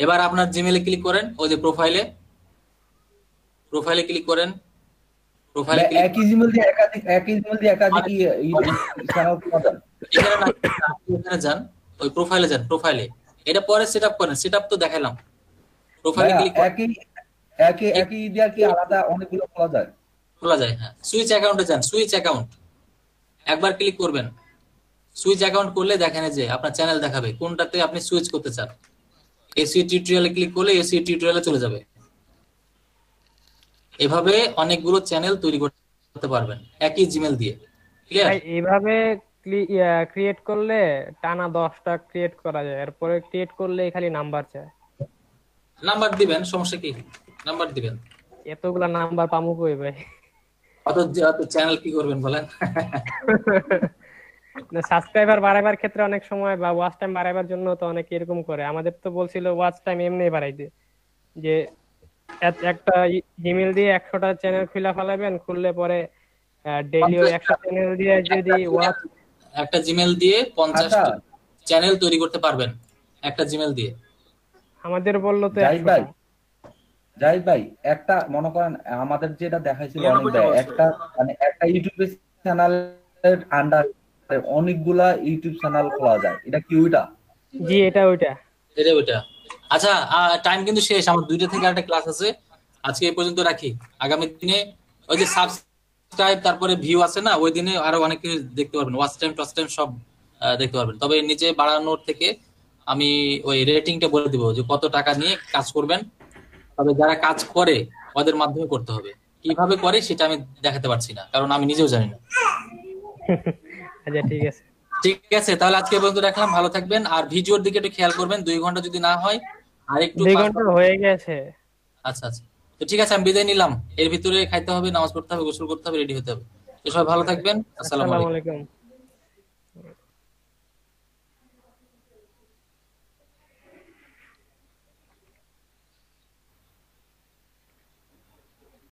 এবার আপনার জিমেলে ক্লিক করেন, ওই যে প্রোফাইলে ক্লিক করেন, প্রোফাইলে ক্লিক একই জিমেল দিয়ে একাধিক চ্যানেল খোলা যায়। এখানে না, আপনি এখানে যান, ওই প্রোফাইলে যান, প্রোফাইলে এটা পরে সেটআপ করেন, সেটআপ তো দেখালাম। প্রোফাইলে ক্লিক একই দিয়া কি আলাদা অনেকগুলো খোলা যায়। হ্যাঁ, সুইচ অ্যাকাউন্টে যান, সুইচ অ্যাকাউন্ট একবার ক্লিক করবেন। সুইচ অ্যাকাউন্ট করলে দেখেন যে আপনার চ্যানেল দেখাবে কোনটাতে আপনি সুইচ করতে চান। এসি টিউটোরিয়ালে ক্লিক করলে এসি টিউটোরিয়ালে চলে যাবে। এভাবে অনেকগুলো চ্যানেল তৈরি করতে পারবেন একই জিমেল দিয়ে। ক্লিয়ার? ভাই এইভাবে ক্রিয়েট করলে টানা 10টা ক্রিয়েট করা যায়, এরপরে ক্রিয়েট করলে খালি নাম্বার চায়। নাম্বার দিবেন, সমস্যা কি, নাম্বার দিবেন। এতগুলা নাম্বার পামু কই ভাই? অত চ্যানেল কি করবেন বলেন? না, সাবস্ক্রাইবার বাড়াবার ক্ষেত্রে অনেক সময় বা ওয়াচ টাইম বাড়াবার জন্য তো অনেকে এরকম করে। আমাদের তো বলছিল ওয়াচ টাইম এমনি বাড়াইতে, যে একটা জিমেল দিয়ে 100টা চ্যানেল খুলে ফেলাবেন, খুললে পরে ডেইলি ওই 100 চ্যানেল দিয়ে যদি ওয়াচ একটা জিমেল দিয়ে 50টা চ্যানেল তৈরি করতে পারবেন একটা জিমেল দিয়ে। আমাদের বললো তো জাহিদ ভাই একটা মনে করেন আমাদের যেটা দেখাইছিল একটা মানে একটা ইউটিউব চ্যানেলের আন্ডারে অনেকগুলা ইউটিউব চ্যানেল খোলা যায়, এটা কি ওইটা? জি, এটা ওইটা। আচ্ছা, টাইম কিন্তু শেষ, আমার 2টা থেকে আরেকটা ক্লাস আছে। আজকে এই পর্যন্ত রাখি। আগামী দিনে ওই যে সাবস্ক্রাইব তারপরে ভিউ আছে না, ওই দিনে আরো অনেক কিছু দেখতে পারবেন, ওয়াচ টাইম টচ টাইম সব দেখতে পারবেন। তবে নিচে বাড়ানোর থেকে আমি ওই রেটিংটা বলে দিব যে কত টাকা নিয়ে কাজ করবেন। তবে যারা কাজ করে ওদের মাধ্যমে করতে হবে, কিভাবে করে সেটা আমি দেখাতে পারছি না, কারণ আমি নিজেও জানি না। আচ্ছা, ঠিক আছে। ঠিক আছে, তাহলে আজকে পর্যন্ত রাখলাম। ভালো থাকবেন, আর ভিডিওর দিকে একটু খেয়াল করবেন। 2 ঘন্টা যদি না হয় আর একটু 2 ঘন্টা হয়ে গেছে। আচ্ছা আচ্ছা, তো ঠিক আছে, আমি বিদায় নিলাম। এর ভিতরে খাইতে হবে, নামাজ পড়তে হবে, গোসল করতে হবে, রেডি হতে হবে। তো সবাই ভালো থাকবেন। আসসালামু আলাইকুম।